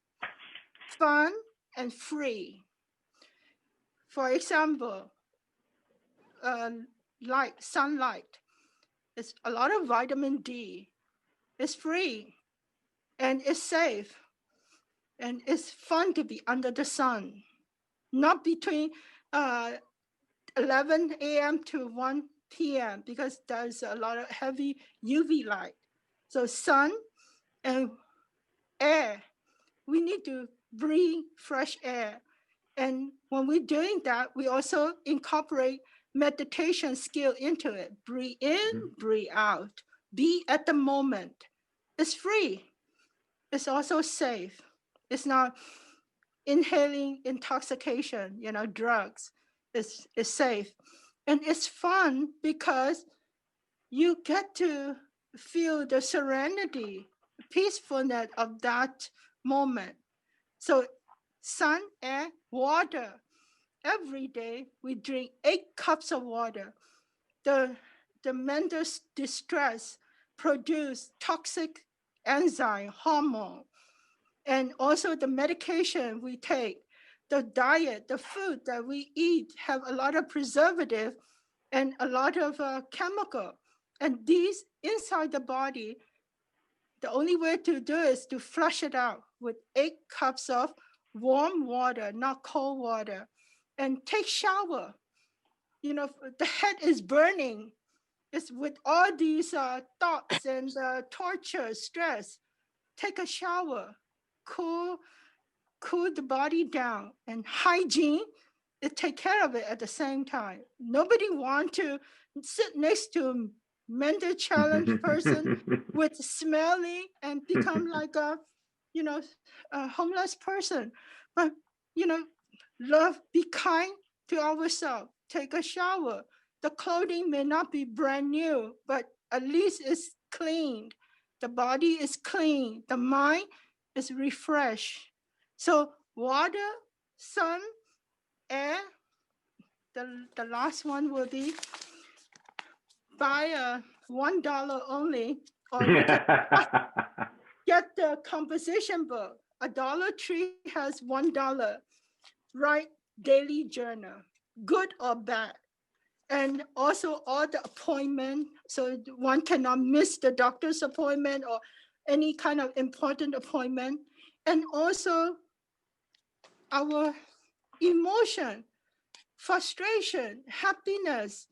fun, and free. For example, sunlight. It's a lot of vitamin D. It's free and it's safe. And it's fun to be under the sun, not between 11 a.m. to 1 p.m. because there's a lot of heavy UV light. So sun and air, we need to breathe fresh air. And when we're doing that, we also incorporate meditation skill into it. Breathe in, breathe out. Be at the moment. It's free. It's also safe. It's not inhaling intoxication, drugs. It's safe. And it's fun because you get to feel the serenity, peacefulness of that moment. So sun, air, water. Every day we drink 8 cups of water. The mental distress produce toxic enzyme, hormone, and also the medication we take, the diet, the food that we eat have a lot of preservative and a lot of chemical. And these inside the body, the only way to do it is to flush it out with 8 cups of warm water, not cold water, and take shower. The head is burning. It's with all these thoughts and torture, stress. Take a shower, cool the body down, and hygiene, it take care of it at the same time. Nobody want to sit next to a mental challenged person with smelly and become like a homeless person. But love, be kind to ourselves. Take a shower. The clothing may not be brand new, but at least it's cleaned. The body is clean. The mind is refreshed. So water, sun, air. The last one will be buy a $1 only, or you can get the composition book. A Dollar Tree has $1. Write daily journal, good or bad. And also all the appointment, so one cannot miss the doctor's appointment or any kind of important appointment. And also our emotion, frustration, happiness,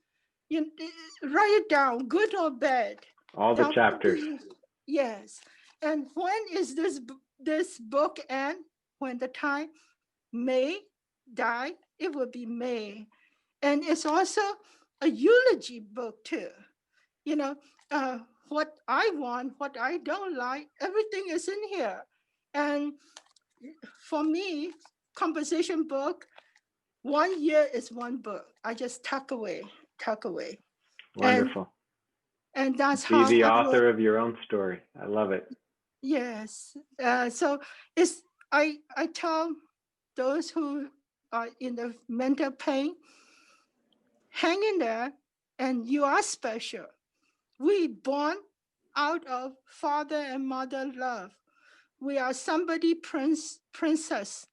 write it down, good or bad. All the chapters. Yes. And when is this book end? When the time May die, it will be May. And it's also a eulogy book too. What I want, what I don't like, everything is in here. And for me, composition book, 1 year is one book. I just tuck away. Wonderful. And that's Be how the author of your own story. I love it. Yes. So I tell those who are in the mental pain, hang in there, and you are special. We born out of father and mother love. We are somebody princess,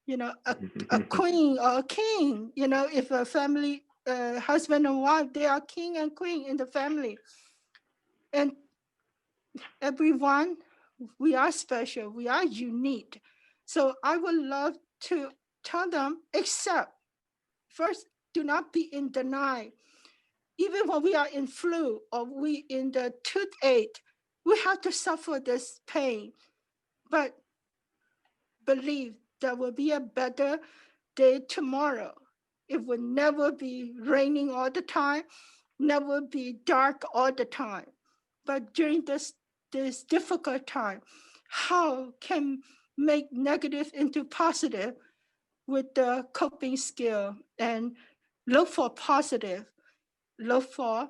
a queen or a king. If a family, husband and wife, they are king and queen in the family. And everyone, we are special, we are unique. So I would love to tell them, accept. First, do not be in denial. Even when we are in flu or we in the toothache, we have to suffer this pain. But believe there will be a better day tomorrow. It will never be raining all the time, never be dark all the time. But during this difficult time, how can make negative into positive with the coping skill and look for positive, look for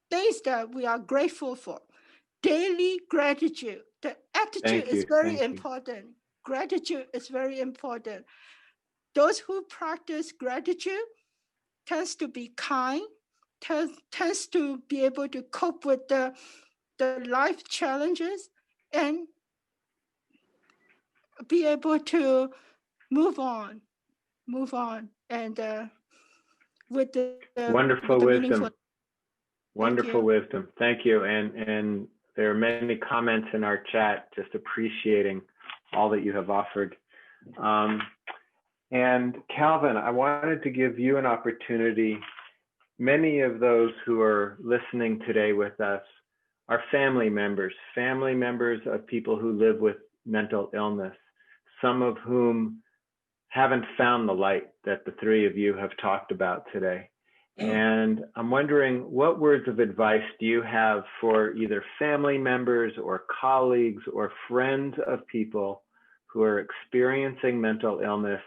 things that we are grateful for. Daily gratitude, the attitude is you, very thank you. important. Gratitude is very important. Those who practice gratitude tends to be kind, tends to be able to cope with the life challenges and be able to move on, and with the Wonderful with the wisdom. meaningful. Wonderful wisdom. Thank you. And there are many comments in our chat just appreciating all that you have offered. And Calvin, I wanted to give you an opportunity. Many of those who are listening today with us are family members of people who live with mental illness, some of whom haven't found the light that the three of you have talked about today. And I'm wondering, what words of advice do you have for either family members or colleagues or friends of people who are experiencing mental illness,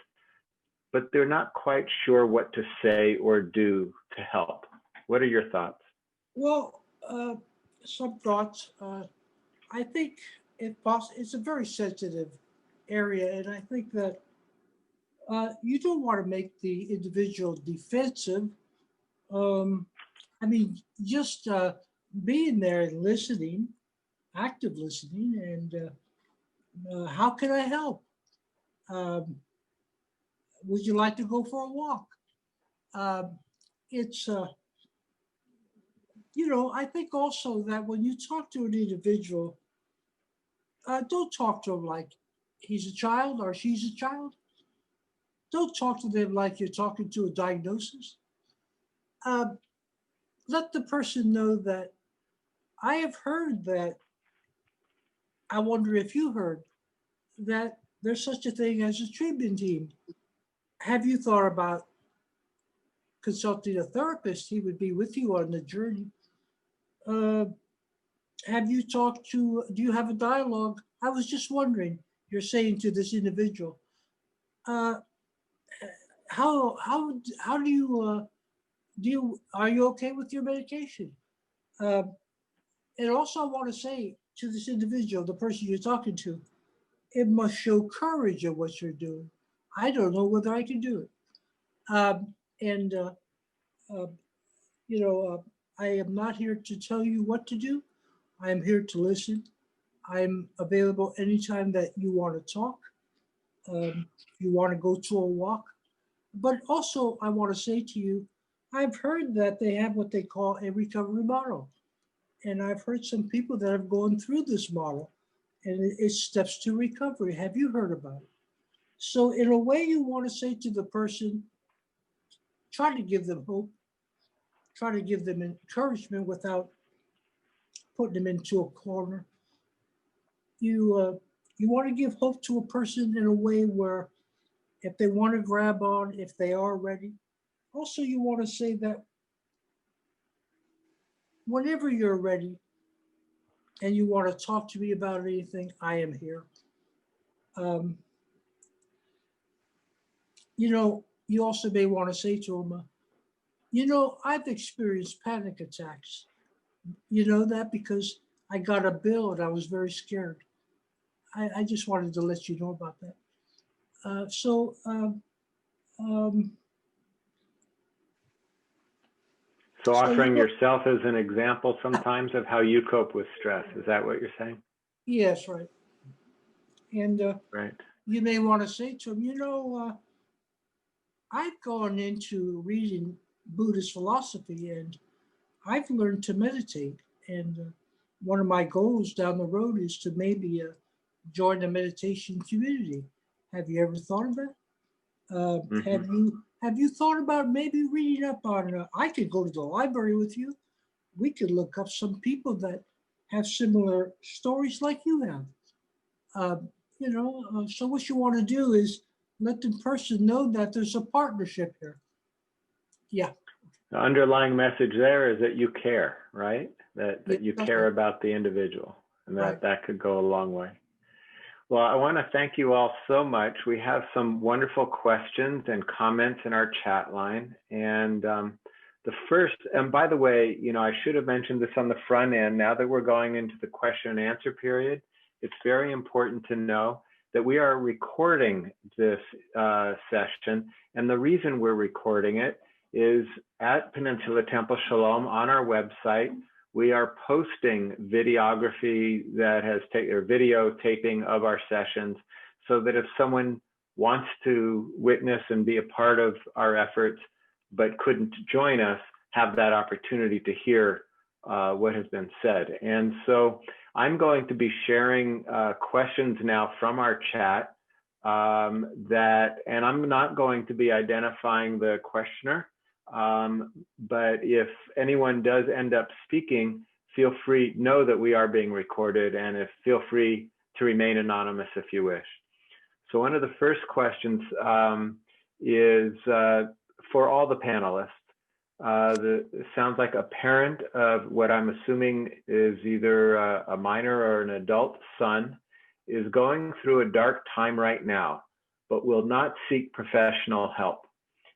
but they're not quite sure what to say or do to help? What are your thoughts? Well, some thoughts. I think it's a very sensitive area, and I think that you don't want to make the individual defensive. I mean, just being there and listening, active listening, and how can I help? Would you like to go for a walk? It's, I think also that when you talk to an individual, don't talk to him like he's a child or she's a child. Don't talk to them like you're talking to a diagnosis. Let the person know that I have heard that, I wonder if you heard, that there's such a thing as a treatment team. Have you thought about consulting a therapist? He would be with you on the journey. Have you do you have a dialogue? I was just wondering, you're saying to this individual, how do you, are you okay with your medication? And also I want to say to this individual, the person you're talking to, it must show courage of what you're doing. I don't know whether I can do it. I am not here to tell you what to do. I am here to listen. I'm available anytime that you want to talk. If you want to go to a walk. But also I want to say to you, I've heard that they have what they call a recovery model. And I've heard some people that have gone through this model, and it's steps to recovery. Have you heard about it? So in a way, you want to say to the person, try to give them hope, try to give them encouragement without putting them into a corner. You want to give hope to a person in a way where if they want to grab on, if they are ready. Also, you want to say that whenever you're ready and you want to talk to me about anything, I am here. You also may want to say to them, I've experienced panic attacks. You know that because I got a bill and I was very scared. I just wanted to let you know about that. So offering yourself as an example sometimes of how you cope with stress. Is that what you're saying? Yes, right. And right. You may want to say to them, I've gone into reading Buddhist philosophy and I've learned to meditate. And one of my goals down the road is to maybe join a meditation community. Have you ever thought of that? Have you thought about maybe reading up on, I could go to the library with you. We could look up some people that have similar stories like you have. So what you want to do is let the person know that there's a partnership here. Yeah. The underlying message there is that you care, right? That you care about the individual, and that could go a long way. Well, I want to thank you all so much. We have some wonderful questions and comments in our chat line. And the first, and by the way, I should have mentioned this on the front end. Now that we're going into the question and answer period, it's very important to know that we are recording this session. And the reason we're recording it is at Peninsula Temple Shalom on our website, we are posting videography that has videotaping of our sessions, so that if someone wants to witness and be a part of our efforts, but couldn't join us, have that opportunity to hear what has been said. And so I'm going to be sharing questions now from our chat and I'm not going to be identifying the questioner, but if anyone does end up speaking, feel free, know that we are being recorded, and feel free to remain anonymous if you wish. So one of the first questions is for all the panelists. It sounds like a parent of what I'm assuming is either a minor or an adult son is going through a dark time right now, but will not seek professional help.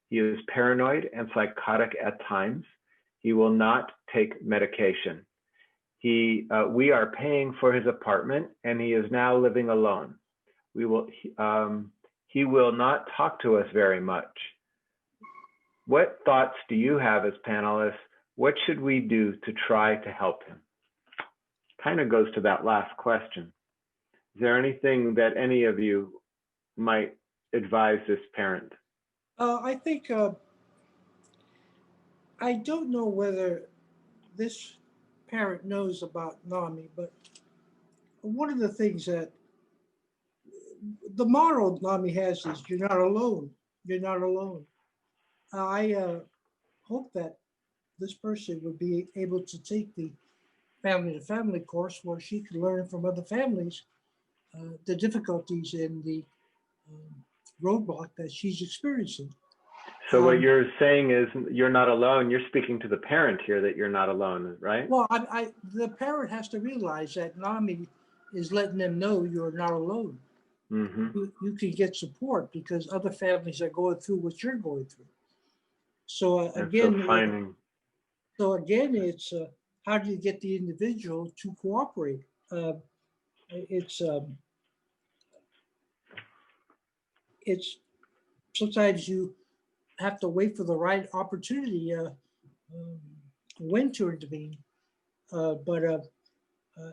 He is paranoid and psychotic at times. He will not take medication. We are paying for his apartment, and he is now living alone. He will not talk to us very much. What thoughts do you have as panelists? What should we do to try to help him? Kind of goes to that last question. Is there anything that any of you might advise this parent? I think, I don't know whether this parent knows about NAMI, but one of the things that the motto NAMI has is you're not alone, you're not alone. I hope that this person would be able to take the family-to-family course where she could learn from other families the difficulties and the roadblock that she's experiencing. So what you're saying is you're not alone. You're speaking to the parent here that you're not alone, right? Well, the parent has to realize that NAMI is letting them know you're not alone. Mm-hmm. You can get support because other families are going through what you're going through. So again, it's how do you get the individual to cooperate? It's sometimes you have to wait for the right opportunity when to intervene. But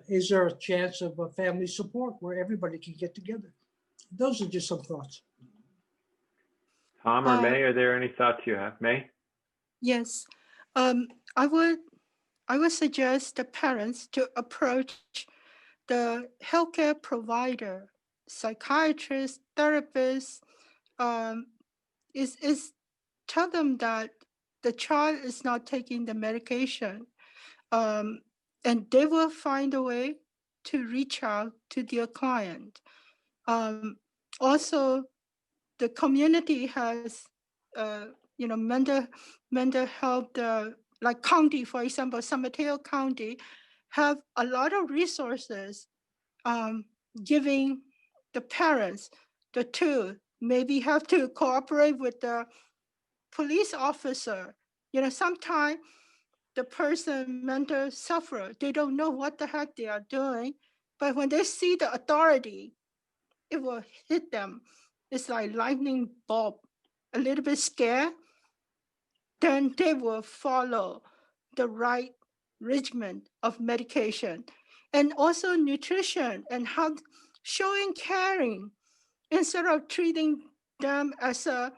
is there a chance of a family support where everybody can get together? Those are just some thoughts. Tom or May, are there any thoughts you have? May? Yes, I would suggest the parents to approach the healthcare provider, psychiatrist, therapist, is tell them that the child is not taking the medication, and they will find a way to reach out to their client. Also, the community has, mental health, like county, for example, San Mateo County, have a lot of resources giving the parents the tool. Maybe have to cooperate with the police officer. Sometimes the person mental sufferer, they don't know what the heck they are doing, but when they see the authority, it will hit them. It's like lightning bulb, a little bit scared, then they will follow the right regimen of medication. And also nutrition and how showing caring instead of treating them as a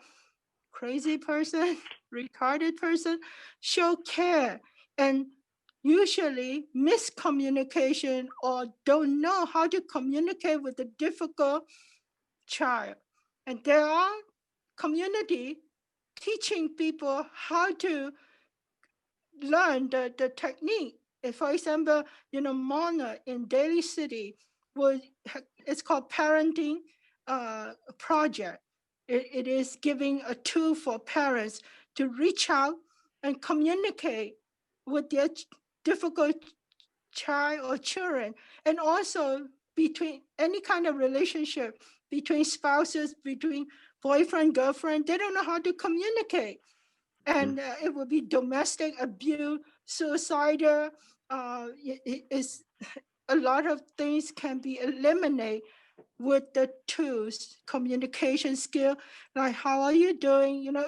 crazy person, retarded person, show care. And usually miscommunication or don't know how to communicate with a difficult child. And there are community teaching people how to learn the technique. For example, Mona in Daly City, it's called Parenting Project. It is giving a tool for parents to reach out and communicate with their difficult child or children, and also between any kind of relationship between spouses, between boyfriend, girlfriend. They don't know how to communicate. And it will be domestic abuse, suicidal, a lot of things can be eliminated with the tools, communication skill, like how are you doing? You know,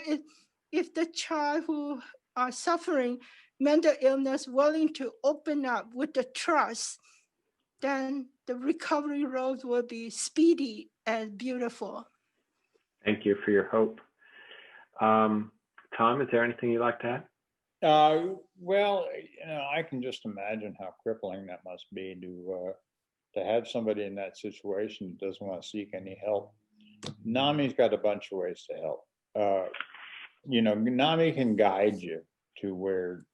if the child who are suffering mental illness willing to open up with the trust, then the recovery road will be speedy and beautiful. Thank you for your hope. Tom, is there anything you'd like to add? Well, you know, I can just imagine how crippling that must be to have somebody in that situation that doesn't want to seek any help. NAMI's got a bunch of ways to help. You know, NAMI can guide you to where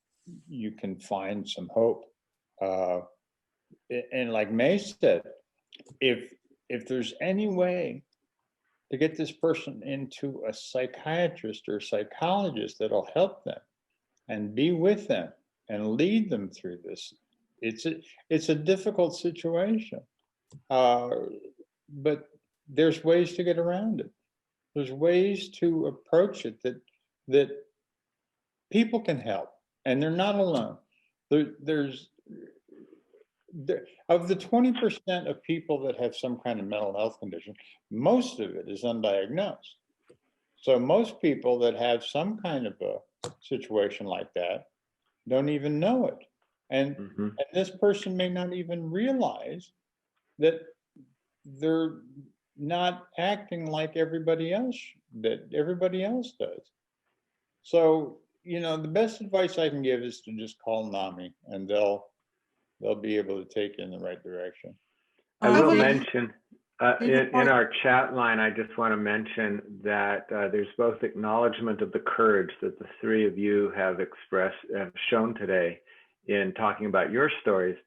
you can find some hope. And like May said, if there's any way to get this person into a psychiatrist or psychologist that'll help them and be with them and lead them through this, it's a difficult situation. But there's ways to get around it. There's ways to approach it that people can help, and they're not alone. Of the 20% of people that have some kind of mental health condition, most of it is undiagnosed. So most people that have some kind of a situation like that don't even know it. And, and this person may not even realize that they're not acting like everybody else does. So, you know, the best advice I can give is to just call NAMI, and they'll be able to take you in the right direction. I will mention in our chat line, I just want to mention that there's both acknowledgement of the courage that the three of you have shown today in talking about your stories,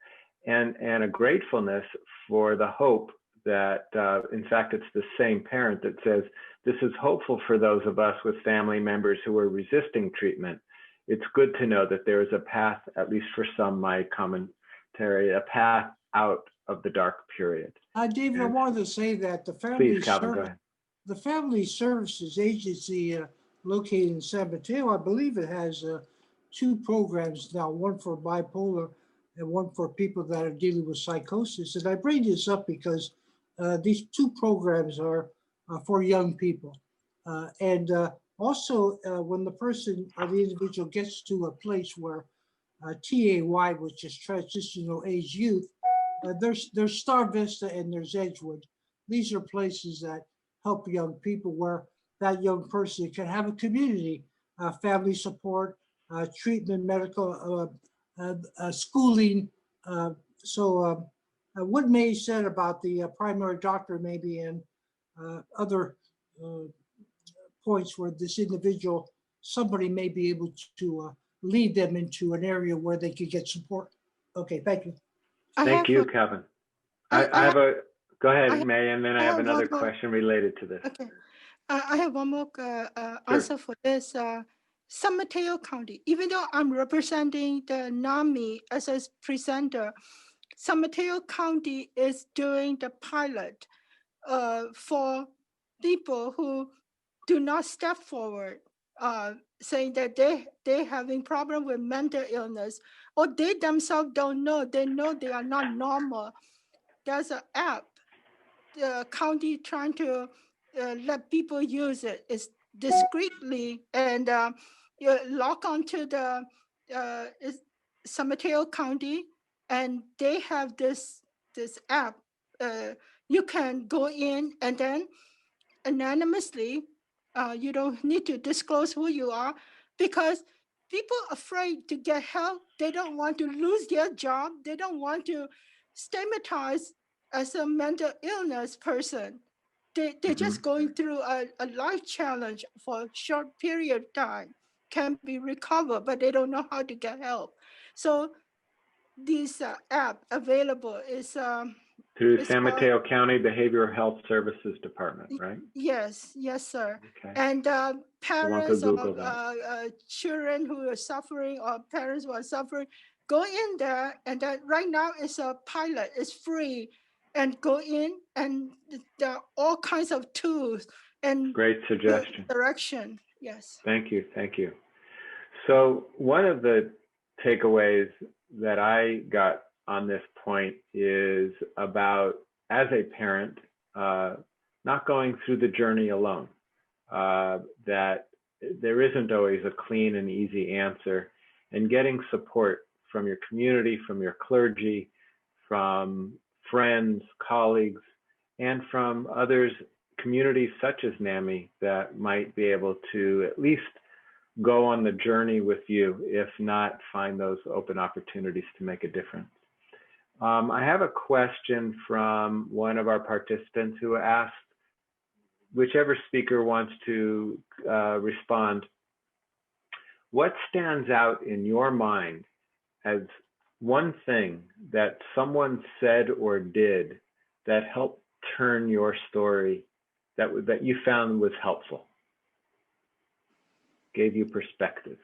and a gratefulness for the hope that, in fact, it's the same parent that says, this is hopeful for those of us with family members who are resisting treatment. It's good to know that there is a path, at least for some, my commentary, a path out of the dark period. David, I wanted to say that the Family Services Agency located in San Mateo, I believe it has two programs now, one for bipolar and one for people that are dealing with psychosis. And I bring this up because these two programs are for young people. Also, when the person or the individual gets to a place where TAY, which is transitional age youth, there's Star Vista and there's Edgewood. These are places that help young people where that young person can have a community, family support, treatment, medical, schooling. What May said about the primary doctor maybe and other points where this individual, somebody may be able to lead them into an area where they could get support. Okay, thank you. Thank you, Kevin. Go ahead, May, and then I have another question related to this. Okay. I have one more answer for this. San Mateo County, even though I'm representing the NAMI as a presenter, San Mateo County is doing the pilot for people who do not step forward, saying that they're having problem with mental illness, or they themselves don't know. They know they are not normal. There's an app, the county trying to let people use it. It's discreetly, and you log onto the San Mateo County, and they have this app. You can go in and then anonymously, you don't need to disclose who you are, because people are afraid to get help. They don't want to lose their job. They don't want to stigmatize as a mental illness person. They're just going through a life challenge for a short period of time, can be recovered, but they don't know how to get help. So this app available is through San Mateo County Behavioral Health Services Department, right? Yes, sir. Okay. And parents of children who are suffering or parents who are suffering, go in there, and right now it's a pilot, it's free, and go in, and there are all kinds of tools and great suggestion. Direction. Yes. Thank you. So one of the takeaways that I got on this point is about, as a parent, not going through the journey alone, that there isn't always a clean and easy answer, and getting support from your community, from your clergy, from friends, colleagues, and from others, communities such as NAMI, that might be able to at least go on the journey with you, if not find those open opportunities to make a difference. I have a question from one of our participants who asked, whichever speaker wants to respond, what stands out in your mind as one thing that someone said or did that helped turn your story, that you found was helpful, gave you perspective?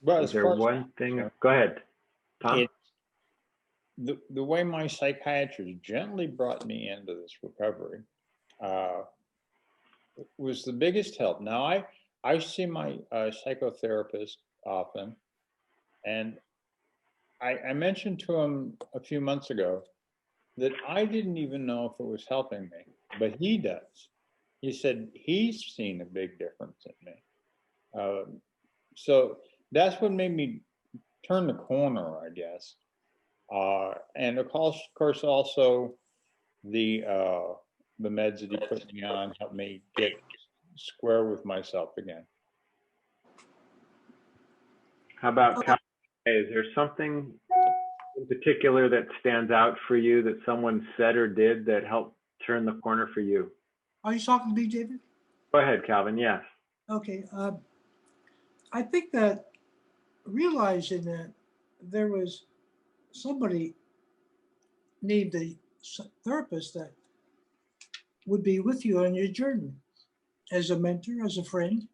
Well, Is there one thing? Go ahead, Tom. The way my psychiatrist gently brought me into this recovery was the biggest help. Now, I see my psychotherapist often, and I mentioned to him a few months ago that I didn't even know if it was helping me, but he does. He said he's seen a big difference in me. So that's what made me turn the corner, I guess. And of course, also the meds that he put me on helped me get square with myself again. How about Cal? Is there something in particular that stands out for you that someone said or did that helped turn the corner for you? Are you talking to me, David? Go ahead, Calvin. Yes. Okay. I think that realizing that there was somebody named a therapist that would be with you on your journey as a mentor, as a friend.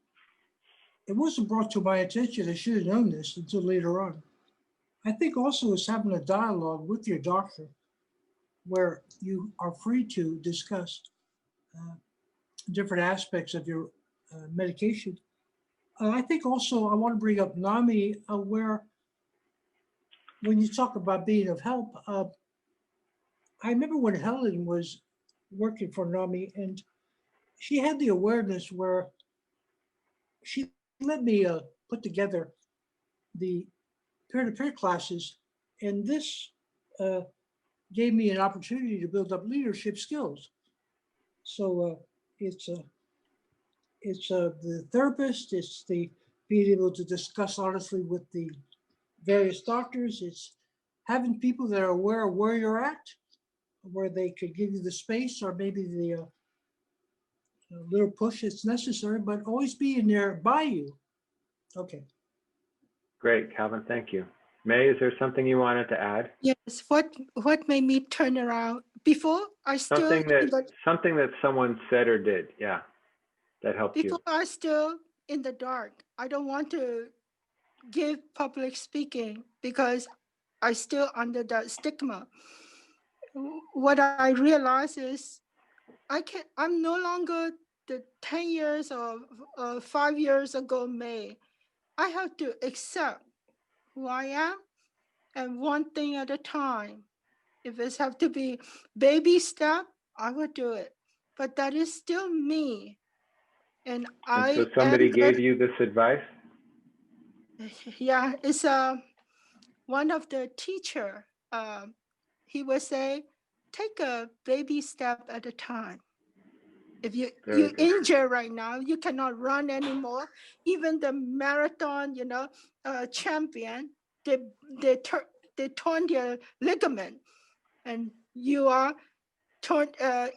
It wasn't brought to my attention. I should have known this until later on. I think also is having a dialogue with your doctor where you are free to discuss different aspects of your medication. I think also I want to bring up NAMI, where when you talk about being of help, I remember when Helen was working for NAMI, and she had the awareness where she let me put together the peer-to-peer classes, and this gave me an opportunity to build up leadership skills. So it's the therapist, it's the being able to discuss honestly with the various doctors, it's having people that are aware of where you're at, where they could give you the space or maybe the little push that's necessary, but always being there by you. Okay. Great, Calvin. Thank you. May, is there something you wanted to add? Yes, what made me turn around? Before I still Something that someone said or did, yeah, that helped before you. I still in the dark. I don't want to give public speaking because I still under that stigma. What I realize is I'm no longer the 10 years or 5 years ago May. I have to accept who I am and one thing at a time. If it have to be baby step, I would do it. But that is still me. And so somebody gave you this advice? Yeah, it's one of the teacher. He would say, take a baby step at a time. If you injured right now, you cannot run anymore. Even the marathon, champion, they torn their ligament, and you are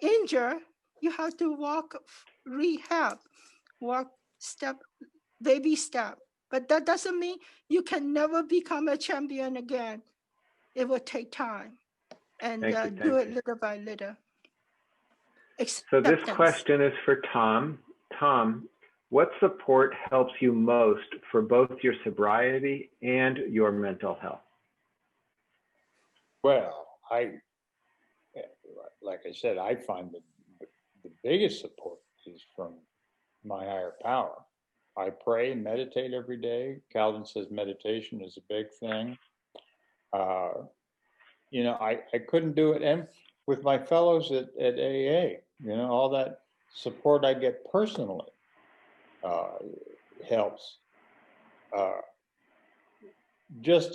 injured. You have to walk rehab, walk baby step. But that doesn't mean you can never become a champion again. It will take time, and do it little by little. So this question is for Tom. Tom, what support helps you most for both your sobriety and your mental health? Well, like I said, I find that the biggest support is from my higher power. I pray and meditate every day. Calvin says meditation is a big thing. You know, I couldn't do it. And with my fellows at AA, you know, all that support I get personally helps.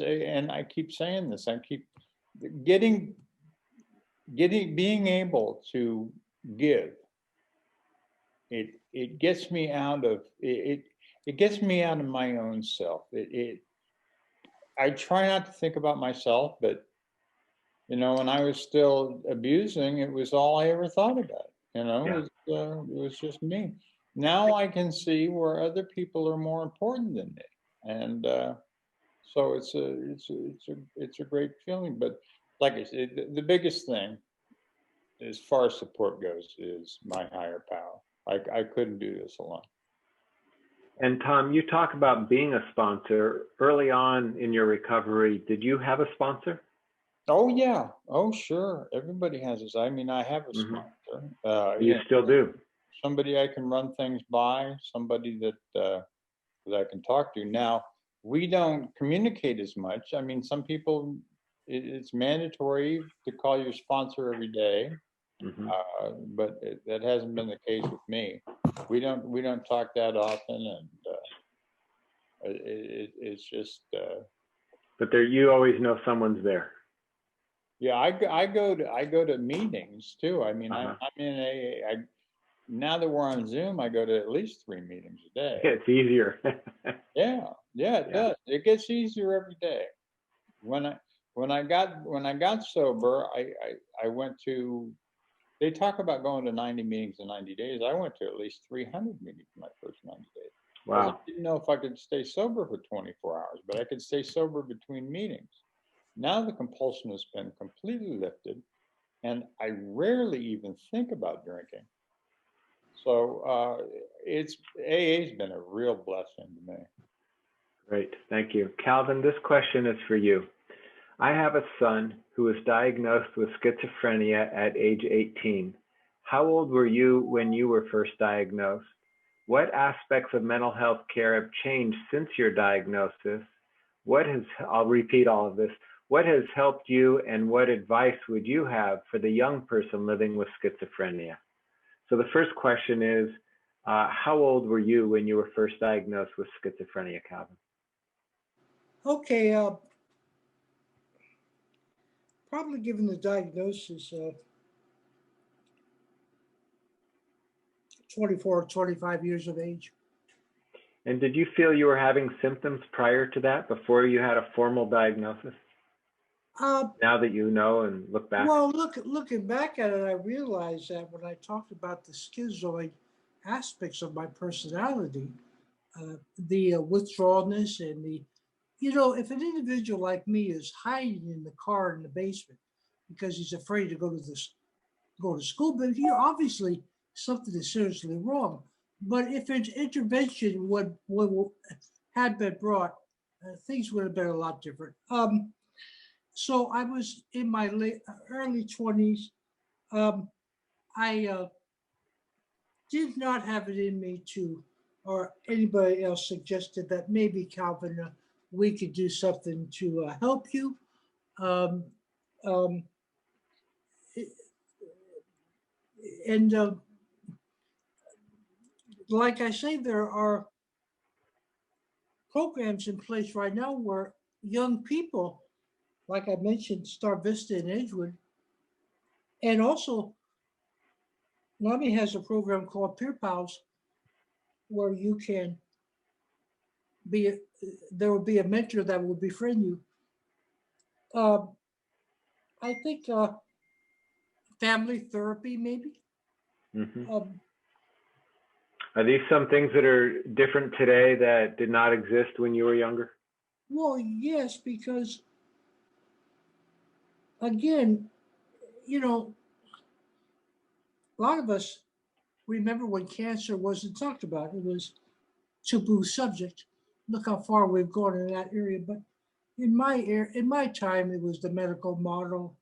And I keep saying this, I keep being able to give. It gets me out of it gets me out of my own self. I try not to think about myself, but you know, when I was still abusing, it was all I ever thought about. You know, it was just me. Now I can see where other people are more important than me, and so it's a great feeling. But like I said, the biggest thing, as far as support goes, is my higher power. I couldn't do this alone. And Tom, you talk about being a sponsor early on in your recovery. Did you have a sponsor? Oh yeah. Oh sure. Everybody has this. I mean, I have a sponsor. You still do. Somebody I can run things by. Somebody that I can talk to. Now we don't communicate as much. I mean, some people, it's mandatory to call your sponsor every day. But that hasn't been the case with me. We don't talk that often, and it's just. But there, you always know someone's there. Yeah, I go to meetings too. I mean, I'm in AA. Now that we're on Zoom, I go to at least 3 meetings a day. It's easier. Yeah, it does. It gets easier every day. When I got sober, I went to. They talk about going to 90 meetings in 90 days. I went to at least 300 meetings in my first 90 days. Wow. I didn't know if I could stay sober for 24 hours, but I could stay sober between meetings. Now the compulsion has been completely lifted, and I rarely even think about drinking. So AA's been a real blessing to me. Great, thank you. Calvin, this question is for you. I have a son who was diagnosed with schizophrenia at age 18. How old were you when you were first diagnosed? What aspects of mental health care have changed since your diagnosis? I'll repeat all of this. What has helped you, and what advice would you have for the young person living with schizophrenia? So the first question is, how old were you when you were first diagnosed with schizophrenia, Calvin? Okay, probably given the diagnosis, 24, 25 years of age. And did you feel you were having symptoms prior to that, before you had a formal diagnosis? Now that you know and look back? Well, looking back at it, I realized that when I talked about the schizoid aspects of my personality, the withdrawalness and the, if an individual like me is hiding in the car in the basement because he's afraid to go to school, but obviously something is seriously wrong. But if an intervention had been brought, things would have been a lot different. So I was in my early 20s. I did not have it in me to, or anybody else suggested that maybe, Calvin, we could do something to help you. Like I say, there are programs in place right now where young people, like I mentioned, Star Vista and Edgewood, and also NAMI has a program called Peer Pals, where you can there will be a mentor that will befriend you. I think family therapy, maybe. Are these some things that are different today that did not exist when you were younger? Well, yes, because again, a lot of us remember when cancer wasn't talked about. It was taboo subject. Look how far we've gone in that area. But in my time, it was the medical model.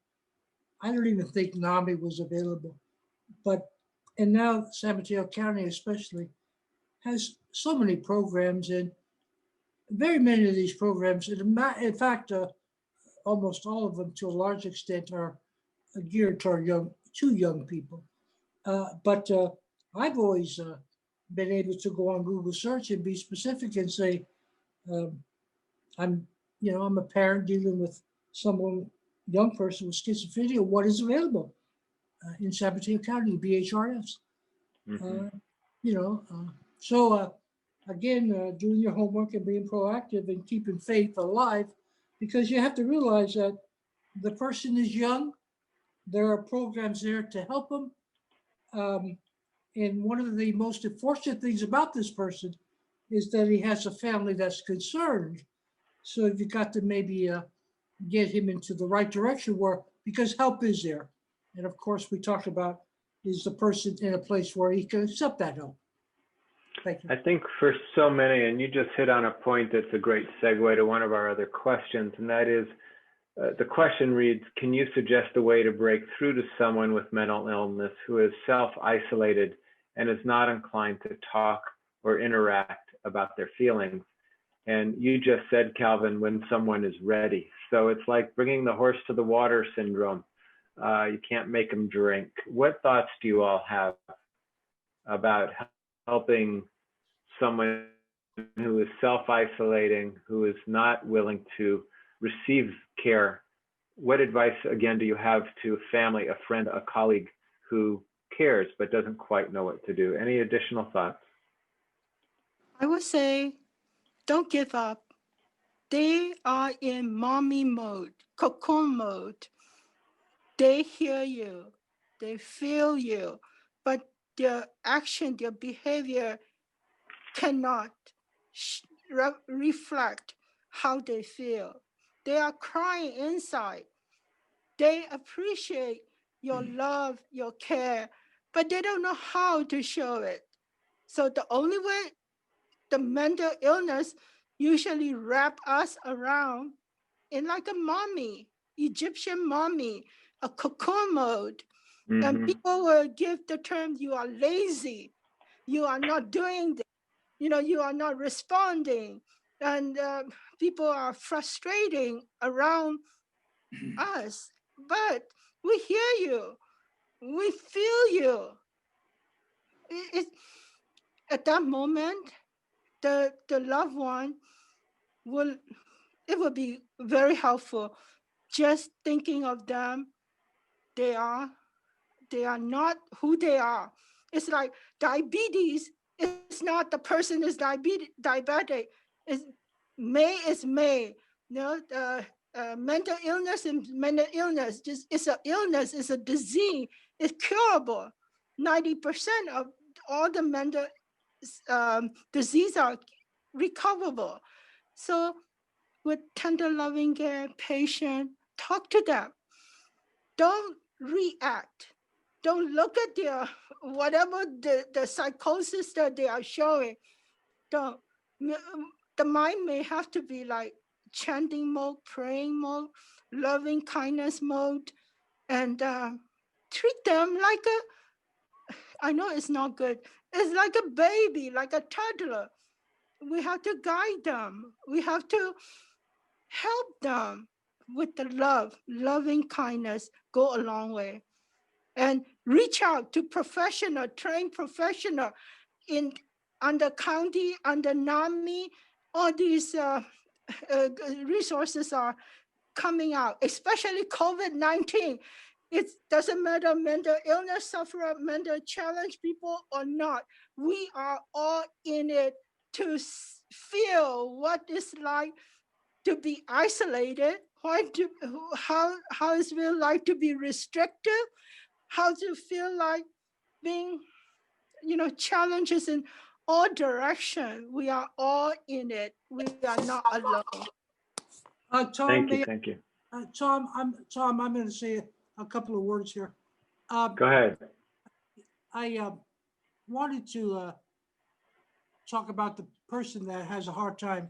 I don't even think NAMI was available. And now San Mateo County especially has so many programs, and very many of these programs, in fact, almost all of them to a large extent are geared toward young people. But I've always been able to go on Google search and be specific and say, I'm a parent dealing with young person with schizophrenia. What is available in San Mateo County, BHRS? So again, doing your homework and being proactive and keeping faith alive, because you have to realize that the person is young. There are programs there to help them. And one of the most unfortunate things about this person is that he has a family that's concerned. So you got to maybe get him into the right direction because help is there. And of course, we talked about, is the person in a place where he can accept that help? Thank you. I think for so many, and you just hit on a point that's a great segue to one of our other questions, and that is, the question reads, can you suggest a way to break through to someone with mental illness who is self-isolated and is not inclined to talk or interact about their feelings? And you just said, Calvin, when someone is ready. So it's like bringing the horse to the water syndrome. You can't make them drink. What thoughts do you all have about helping someone who is self-isolating, who is not willing to receive care? What advice, again, do you have to a family, a friend, a colleague who cares but doesn't quite know what to do? Any additional thoughts? I would say, don't give up. They are in mommy mode, cocoon mode. They hear you, they feel you, but their action, their behavior cannot reflect how they feel. They are crying inside. They appreciate your love, your care, but they don't know how to show it. So the only way the mental illness usually wrap us around in like a mommy, Egyptian mommy, a cocoon mode. And people will give the term, you are lazy, you are not doing this, you are not responding. And people are frustrating around us, but we hear you, we feel you. At that moment, the loved one will be very helpful. Just thinking of them, they are not who they are. It's like diabetes. It's not the person is diabetic. It's May is May. Mental illness and mental illness. It's an illness. It's a disease. It's curable. 90% of all the mental disease are recoverable. So with tender loving care, patient, talk to them. Don't react. Don't look at their whatever the psychosis that they are showing. Don't. The mind may have to be like chanting mode, praying mode, loving kindness mode, and treat them like I know it's not good. It's like a baby, like a toddler. We have to guide them. We have to help them with the loving kindness, go a long way. And reach out to trained professional under county, under NAMI. All these resources are coming out, especially COVID-19. It doesn't matter mental illness sufferer, mental challenge people or not. We are all in it to feel what it's like to be isolated, how it feels like to be restricted, how to feel like being, challenges in all directions. We are all in it. We are not alone. Tom, thank you. Tom, I'm going to say a couple of words here. Go ahead. I wanted to talk about the person that has a hard time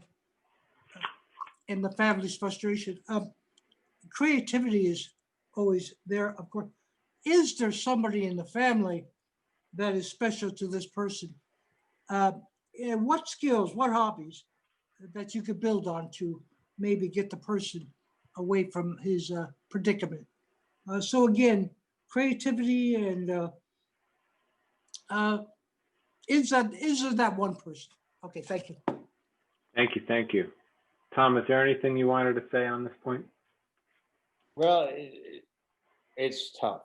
and the family's frustration. Creativity is always there, of course. Is there somebody in the family that is special to this person? And what skills, what hobbies that you could build on to maybe get the person away from his predicament. So again, creativity and is that one person? Okay, thank you. Thank you. Thank you. Tom, is there anything you wanted to say on this point? Well, it's tough.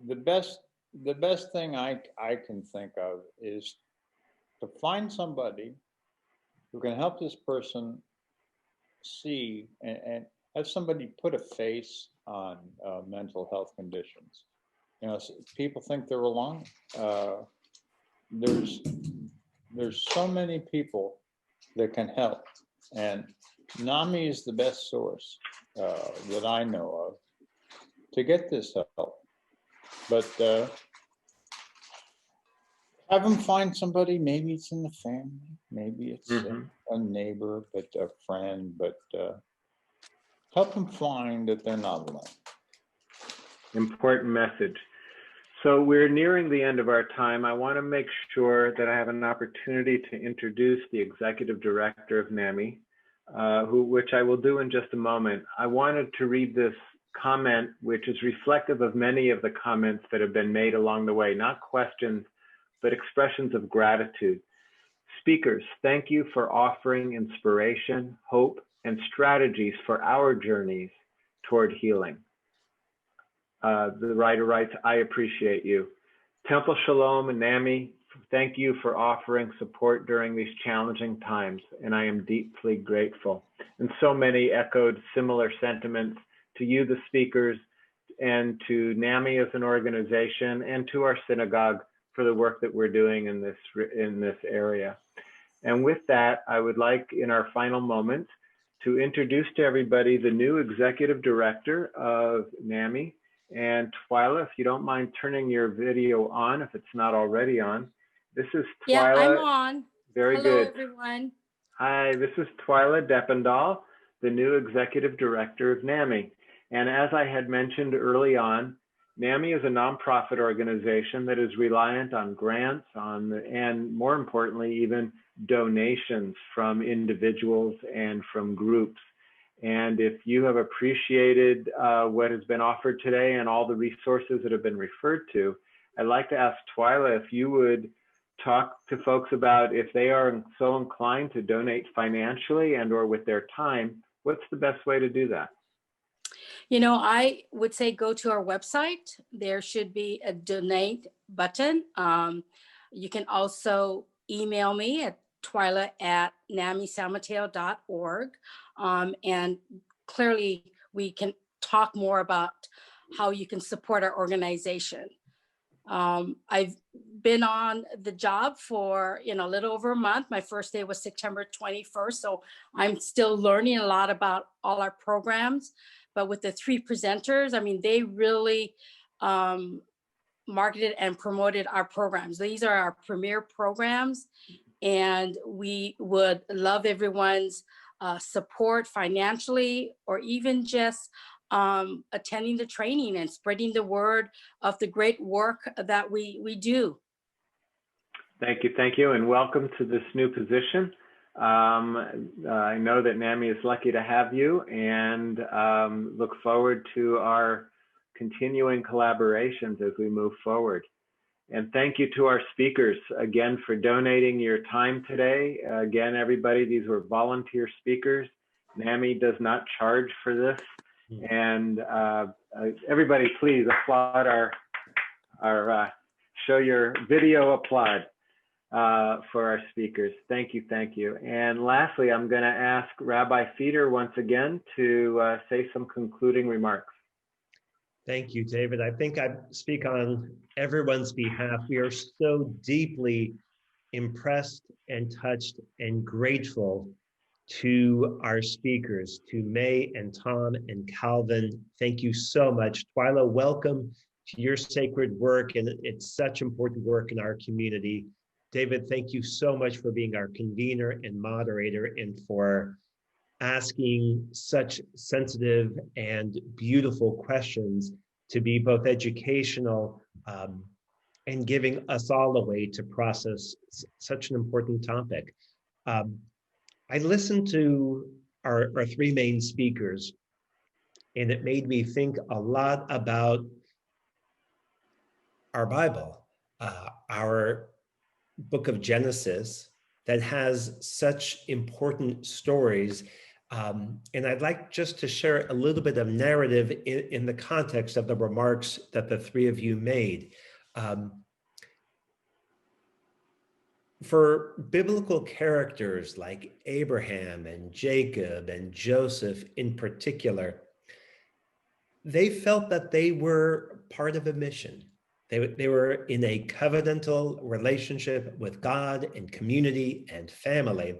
The best thing I can think of is to find somebody who can help this person see and have somebody put a face on mental health conditions. You know, people think they're alone. There's so many people that can help, and NAMI is the best source that I know of to get this help. But have them find somebody. Maybe it's in the family, maybe it's a neighbor, but a friend. But help them find that they're not alone. Important message. So we're nearing the end of our time. I want to make sure that I have an opportunity to introduce the executive director of NAMI, which I will do in just a moment. I wanted to read this comment, which is reflective of many of the comments that have been made along the way, not questions, but expressions of gratitude. Speakers, thank you for offering inspiration, hope, and strategies for our journeys toward healing. The writer writes, I appreciate you. Temple Shalom and NAMI, thank you for offering support during these challenging times, and I am deeply grateful. And so many echoed similar sentiments to you, the speakers, and to NAMI as an organization, and to our synagogue for the work that we're doing in this area. And with that, I would like, in our final moments, to introduce to everybody the new executive director of NAMI. And Twyla, if you don't mind turning your video on, if it's not already on. This is Twyla. Yeah, I'm on. Very Hello, good. everyone. Hi, this is Twyla Deppendahl, the new executive director of NAMI. And as I had mentioned early on, NAMI is a nonprofit organization that is reliant on grants, and more importantly, even donations from individuals and from groups. And if you have appreciated what has been offered today and all the resources that have been referred to, I'd like to ask Twyla if you would talk to folks about, if they are so inclined to donate financially and or with their time, what's the best way to do that? You know, I would say go to our website. There should be a donate button. You can also email me at twyla@namisanmateo.org. And clearly we can talk more about how you can support our organization. I've been on the job for a little over a month. My first day was September 21st. So I'm still learning a lot about all our programs. But with the three presenters, I mean, they really marketed and promoted our programs. These are our premier programs. And we would love everyone's support financially, or even just attending the training and spreading the word of the great work that we do. Thank you, and welcome to this new position. I know that NAMI is lucky to have you, and look forward to our continuing collaborations as we move forward. And thank you to our speakers again for donating your time today. Again, everybody, these were volunteer speakers. NAMI does not charge for this. And everybody, please applaud our show your video applaud for our speakers. Thank you. And lastly, I'm going to ask Rabbi Feeder once again to say some concluding remarks. Thank you, David. I think I speak on everyone's behalf. We are so deeply impressed and touched and grateful to our speakers, to May and Tom and Calvin. Thank you so much. Twyla, welcome to your sacred work, and it's such important work in our community. David, thank you so much for being our convener and moderator, and for asking such sensitive and beautiful questions to be both educational and giving us all a way to process such an important topic. I listened to our three main speakers. And it made me think a lot about our Bible, our book of Genesis, that has such important stories. And I'd like just to share a little bit of narrative in the context of the remarks that the three of you made. For biblical characters like Abraham and Jacob and Joseph in particular, they felt that they were part of a mission. They were in a covenantal relationship with God and community and family.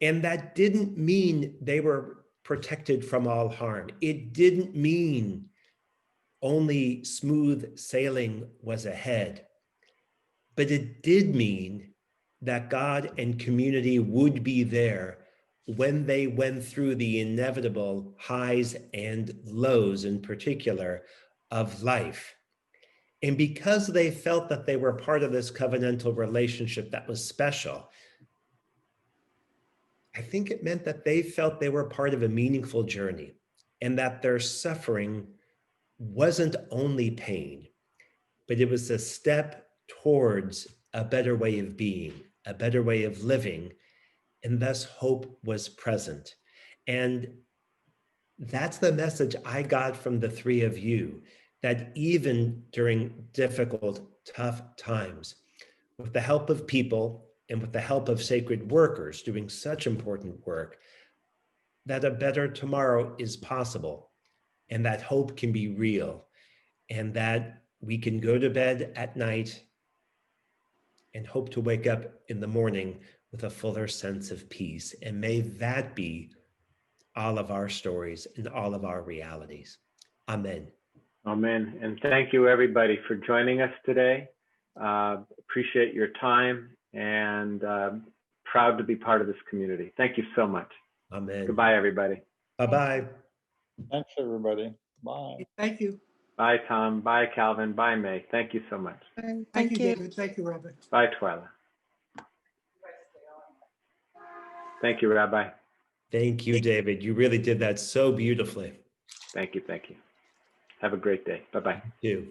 And that didn't mean they were protected from all harm. It didn't mean only smooth sailing was ahead. But it did mean that God and community would be there when they went through the inevitable highs and lows, in particular, of life. And because they felt that they were part of this covenantal relationship that was special, I think it meant that they felt they were part of a meaningful journey, and that their suffering wasn't only pain, but it was a step towards a better way of being, a better way of living, and thus hope was present. And that's the message I got from the three of you, that even during difficult, tough times, with the help of people and with the help of sacred workers doing such important work, that a better tomorrow is possible, and that hope can be real, and that we can go to bed at night and hope to wake up in the morning with a fuller sense of peace. And may that be all of our stories and all of our realities. Amen. Amen. And thank you, everybody, for joining us today. Appreciate your time, and proud to be part of this community. Thank you so much. Amen. Goodbye, everybody. Bye-bye. Thanks, everybody. Bye. Thank you. Bye, Tom. Bye, Calvin. Bye, May. Thank you so much. Thank you, David. Thank you, Robert. Bye, Twyla. Thank you, Rabbi. Thank you, David. You really did that so beautifully. Thank you. Thank you. Have a great day. Bye-bye. You too.